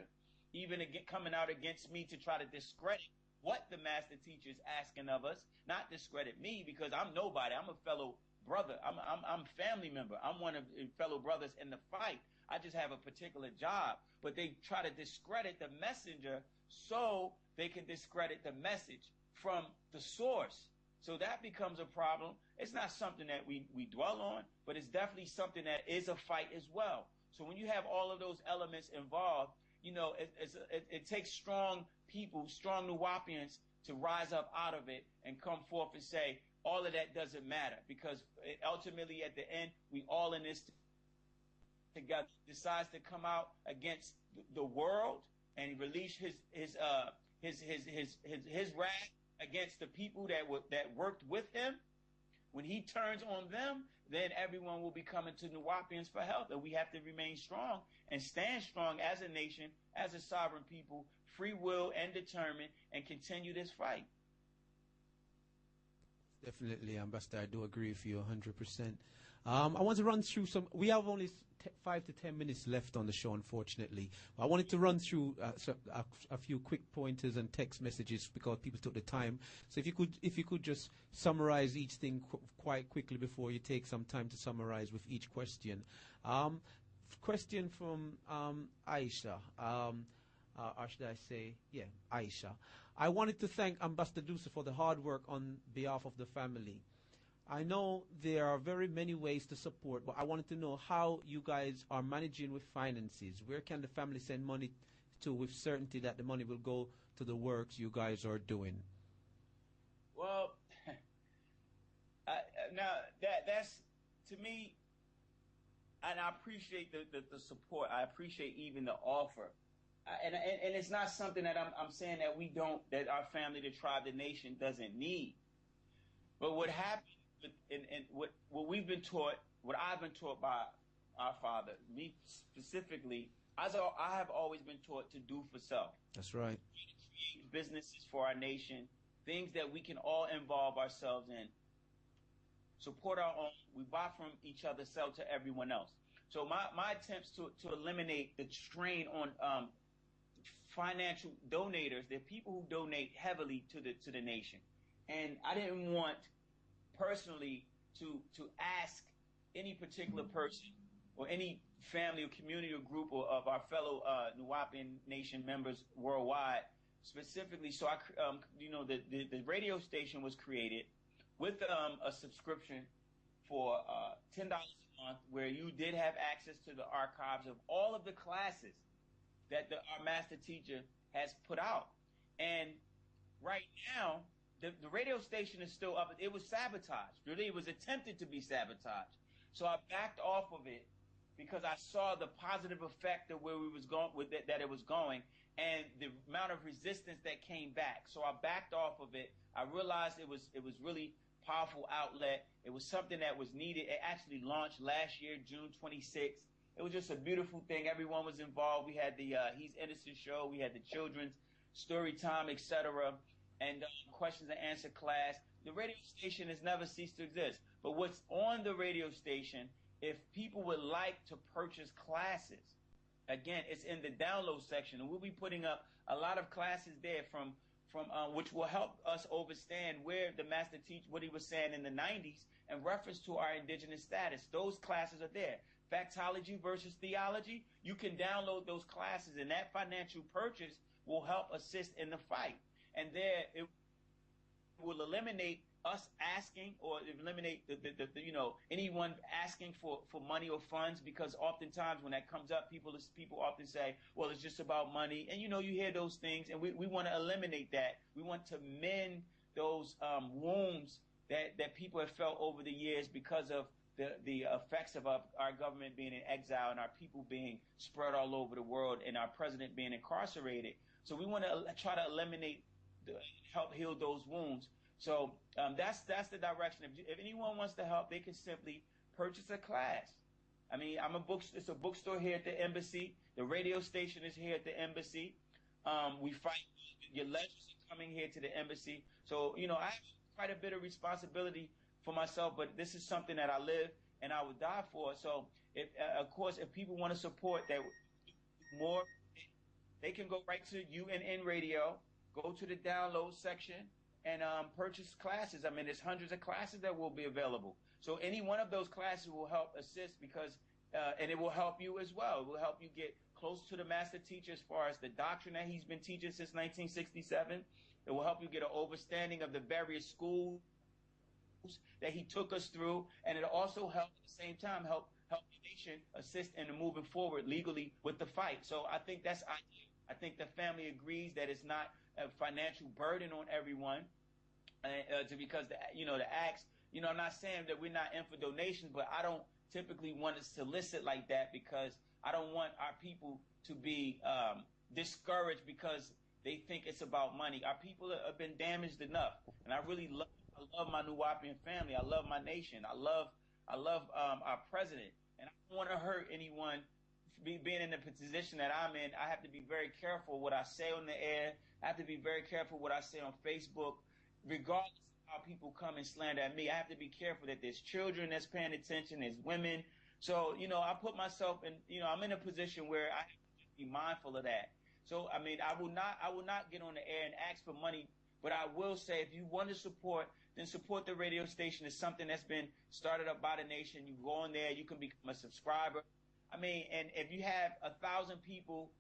even coming out against me to try to discredit what the master teacher is asking of us, not discredit me because I'm nobody. I'm a fellow brother. I'm family member. I'm one of the fellow brothers in the fight. I just have a particular job, but they try to discredit the messenger so they can discredit the message from the source. So that becomes a problem. It's not something that we dwell on, but it's definitely something that is a fight as well. So when you have all of those elements involved, it takes strong people, strong Nuwaupians to rise up out of it and come forth and say, all of that doesn't matter, because ultimately at the end, we all in this together. Decides to come out against the world, and he release his wrath against the people that worked with him, when he turns on them, then everyone will be coming to Nuwaupians for help. And we have to remain strong and stand strong as a nation, as a sovereign people, free will and determined, and continue this fight. Definitely, Ambassador. I do agree with you 100%. I want to run through some. We have only 5 to 10 minutes left on the show, unfortunately. I wanted to run through a few quick pointers and text messages because people took the time. So if you could just summarize each thing quite quickly before you take some time to summarize with each question. Question from Aisha. Or should I say, yeah, Aisha. I wanted to thank Ambassador Doosua for the hard work on behalf of the family. I know there are very many ways to support, but I wanted to know how you guys are managing with finances. Where can the family send money to with certainty that the money will go to the works you guys are doing? Well, now that's, to me, and I appreciate the support. I appreciate even the offer. And it's not something that I'm saying that we don't, that our family, the tribe, the nation doesn't need. But what happened, and what we've been taught, what I've been taught by our father, me specifically, I have always been taught to do for self. That's right. Create businesses for our nation, things that we can all involve ourselves in, support our own. We buy from each other, sell to everyone else. So my attempts to eliminate the strain on financial donators, they're people who donate heavily to the nation. And I didn't want personally to ask any particular person or any family or community or group of our fellow Nuwaupian Nation members worldwide specifically. So the radio station was created with a subscription for $10 a month, where you did have access to the archives of all of the classes that our master teacher has put out. And right now, the radio station is still up. It was sabotaged. Really, it was attempted to be sabotaged. So I backed off of it because I saw the positive effect of where we was going with it, that it was going, and the amount of resistance that came back. So I backed off of it. I realized it was really powerful outlet. It was something that was needed. It actually launched last year, June 26th. It was just a beautiful thing. Everyone was involved. We had the He's Innocent show. We had the children's story time, etc., and questions and answer class. The radio station has never ceased to exist. But what's on the radio station, if people would like to purchase classes, again, it's in the download section, and we'll be putting up a lot of classes there from which will help us understand where the master teach what he was saying in the 90s in reference to our indigenous status. Those classes are there. Factology versus theology, you can download those classes, and that financial purchase will help assist in the fight. And there it will eliminate us asking, or eliminate anyone asking for money or funds, because oftentimes when that comes up, people often say, well, it's just about money. And you hear those things, and we want to eliminate that. We want to mend those wounds that people have felt over the years because of the effects of our government being in exile and our people being spread all over the world and our president being incarcerated. So we want to try to eliminate, help heal those wounds. So that's the direction. If anyone wants to help, they can simply purchase a class. I mean, it's a bookstore here at the embassy. The radio station is here at the embassy. We fight. Your legends are coming here to the embassy. So, I have quite a bit of responsibility for myself, but this is something that I live and I would die for. So, of course, if people want to support that more, they can go right to UNN Radio, go to the download section, and purchase classes. I mean, there's hundreds of classes that will be available. So any one of those classes will help assist because, and it will help you as well. It will help you get close to the master teacher as far as the doctrine that he's been teaching since 1967. It will help you get an understanding of the various schools that he took us through. And it'll also help at the same time, help the nation assist in moving forward legally with the fight. So I think that's ideal. I think the family agrees that it's not a financial burden on everyone, because the acts. I'm not saying that we're not in for donations, but I don't typically want to solicit like that because I don't want our people to be discouraged because they think it's about money. Our people have been damaged enough, and I love my Nuwaupuan family. I love my nation. I love our president, and I don't want to hurt anyone. Being in the position that I'm in, I have to be very careful what I say on the air. I have to be very careful what I say on Facebook, regardless of how people come and slander at me. I have to be careful that there's children that's paying attention, there's women. So, I put myself in, I'm in a position where I have to be mindful of that. So, I mean, I will not get on the air and ask for money, but I will say if you want to support, then support the radio station. It's something that's been started up by the nation. You go on there, you can become a subscriber. I mean, and if you have 1,000 people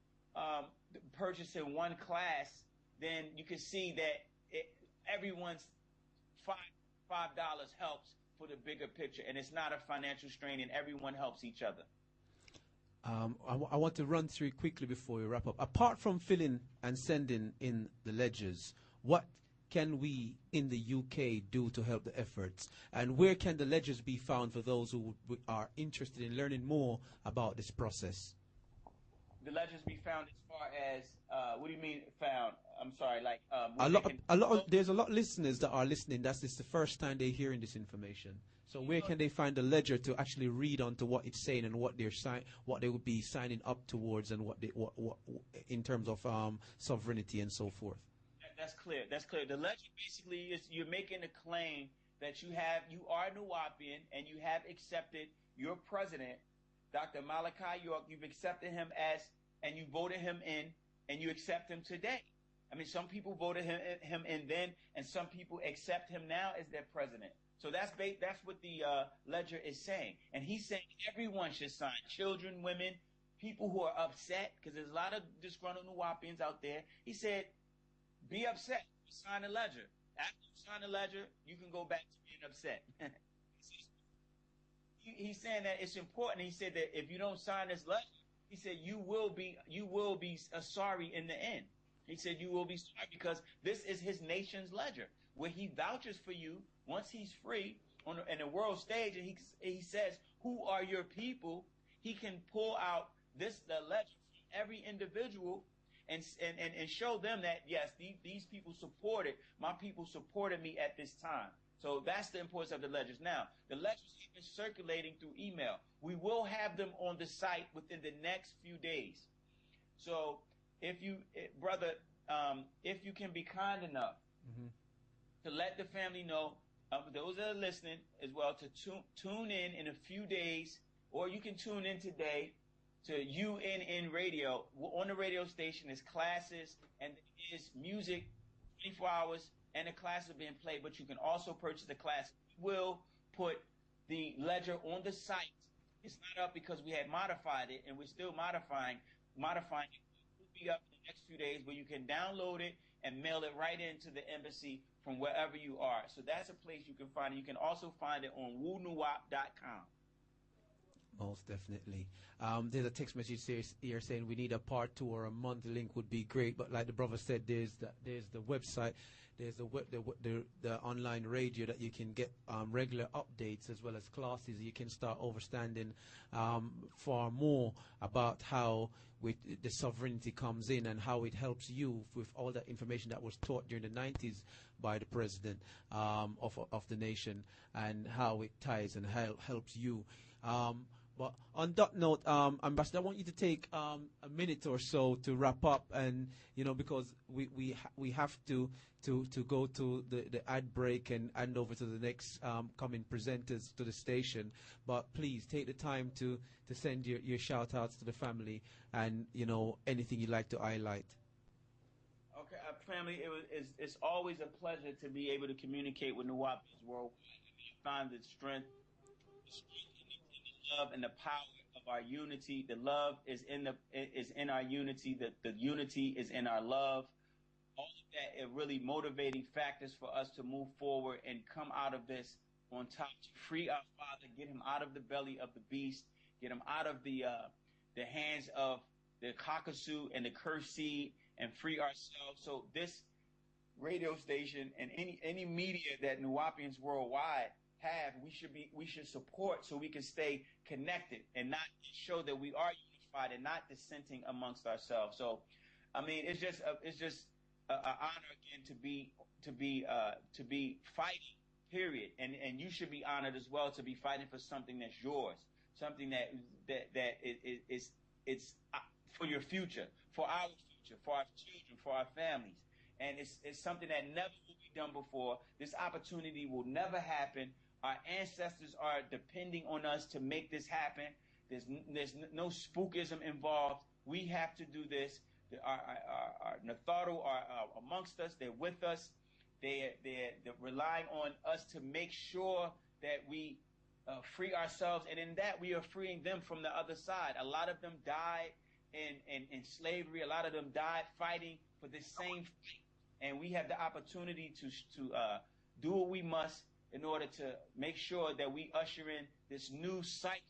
purchasing one class, then you can see that everyone's $5 helps for the bigger picture, and it's not a financial strain, and everyone helps each other. I want to run through it quickly before we wrap up. Apart from filling and sending in the ledgers, what can we in the UK do to help the efforts? And where can the ledgers be found for those who are interested in learning more about this process? The ledgers be found as far as, what do you mean found? I'm sorry, like... there's a lot of listeners that are listening. This is the first time they're hearing this information. So where can they find the ledger to actually read onto what it's saying and what they would be signing up towards, and what in terms of sovereignty and so forth? That's clear. That's clear. The ledger basically is you're making a claim that you are Nuwaupuan and you have accepted your president, Dr. Malachi York. You've accepted him and you voted him in, and you accept him today. I mean, some people voted him in then, and some people accept him now as their president. So that's what the ledger is saying. And he's saying everyone should sign, children, women, people who are upset, because there's a lot of disgruntled Nuwaupuans out there. He said, be upset, sign the ledger. After you sign the ledger, you can go back to being upset. He's saying that it's important. He said that if you don't sign this ledger, he said you will be sorry in the end. He said you will be sorry because this is his nation's ledger, where he vouches for you once he's free in the world stage, and he says, who are your people? He can pull out the ledger from every individual and show them that, yes, these people supported, my people supported me at this time. So that's the importance of the ledgers. Now, the ledgers have been circulating through email. We will have them on the site within the next few days. So if you can be kind enough to let the family know, those that are listening as well, to tune in a few days, or you can tune in today to UNN Radio. On the radio station is classes and is music 24 hours, and the classes are being played, but you can also purchase the class. We will put the ledger on the site. It's not up because we had modified it, and we're still modifying it. It will be up in the next few days where you can download it and mail it right into the embassy from wherever you are. So that's a place you can find it. You can also find it on wu-nuwaupu.com. Most definitely. There's a text message here saying we need a part 2 or a month link would be great. But like the brother said, there's the website, there's the online radio that you can get regular updates as well as classes. You can start understanding far more about how the sovereignty comes in and how it helps you with all that information that was taught during the 90s by the president of the nation, and how it ties and helps you. But on that note, Ambassador, I want you to take a minute or so to wrap up, and because we have to go to the ad break and hand over to the next coming presenters to the station. But please take the time to send your shout outs to the family and anything you'd like to highlight. Okay, family, it's always a pleasure to be able to communicate with Nuwaupuans worldwide. I find the strength love and the power of our unity. The love is in our unity. The unity is in our love. All of that are really motivating factors for us to move forward and come out of this on top, to free our father, get him out of the belly of the beast, get him out of the hands of the cockasoo and the cursed seed, and free ourselves. So this radio station and any media that Nuwaupuans worldwide have, we should support, so we can stay connected and not show that we are unified and not dissenting amongst ourselves. So I mean, it's just an honor again to be fighting. Period. And you should be honored as well to be fighting for something that's yours, something that is it's for your future, for our future, for our children, for our families. And it's something that never will be done before. This opportunity will never happen. Our ancestors are depending on us to make this happen. There's no spookism involved. We have to do this. Our Natharu are amongst us. They're with us. They're relying on us to make sure that we free ourselves, and in that we are freeing them from the other side. A lot of them died in slavery. A lot of them died fighting for this same fight. And we have the opportunity to do what we must in order to make sure that we usher in this new cycle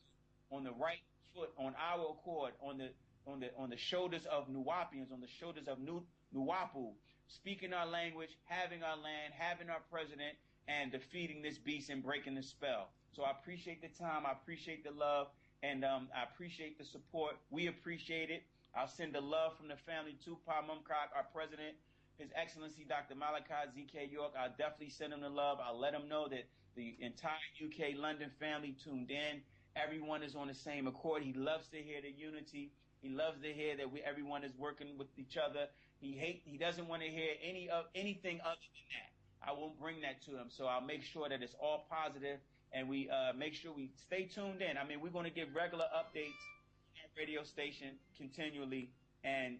on the right foot, on our accord, on the shoulders of Nuwaupians, on the shoulders of wu-nuwaupu, speaking our language, having our land, having our president, and defeating this beast and breaking the spell. So I appreciate the time, I appreciate the love, and I appreciate the support. We appreciate it. I'll send the love from the family to Pa Mumcock, our president, His Excellency Dr. Malachi ZK York. I'll definitely send him the love. I'll let him know that the entire UK London family tuned in. Everyone is on the same accord. He loves to hear the unity. He loves to hear that everyone is working with each other. He doesn't want to hear anything other than that. I won't bring that to him. So I'll make sure that it's all positive, and we make sure we stay tuned in. I mean, we're going to give regular updates on our radio station continually, and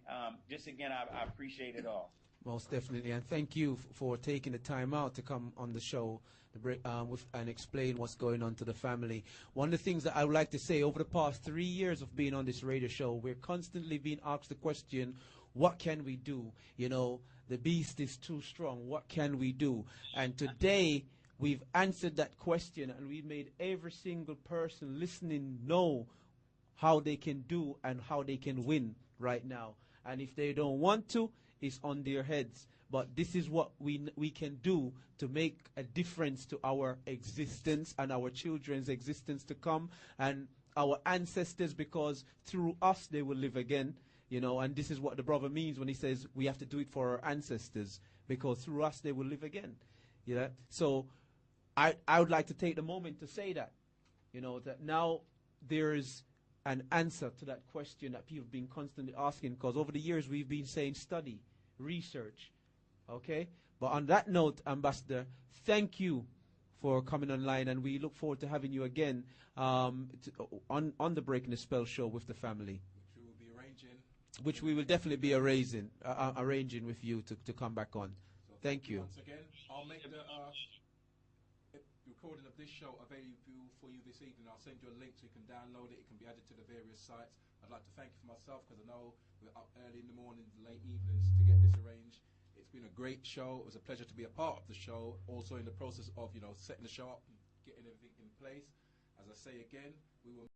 just again, I appreciate it all. Most definitely, and thank you for taking the time out to come on the show and explain what's going on to the family. One of the things that I would like to say, over the past 3 years of being on this radio show, we're constantly being asked the question, what can we do? You know, the beast is too strong. What can we do? And today, we've answered that question, and we've made every single person listening know how they can do and how they can win right now. And if they don't want to, it's on their heads. But this is what we can do to make a difference to our existence and our children's existence to come, and our ancestors, because through us they will live again. You know, and this is what the brother means when he says we have to do it for our ancestors, because through us they will live again. You know? So I would like to take the moment to say that, you know, that now there is an answer to that question that people have been constantly asking, because over the years we've been saying study, research, okay? But on that note, Ambassador, thank you for coming online, and we look forward to having you again on the Breaking the Spell show with the family. Which we will definitely be arranging with you to come back on. So thank you. Once again, I'll make the recording of this show available for you this evening. I'll send you a link so you can download it. It can be added to the various sites. I'd like to thank you for myself, because I know we're up early in the morning, late evenings to get this arranged. It's been a great show. It was a pleasure to be a part of the show. Also in the process of, you know, setting the show up and getting everything in place. As I say again, we will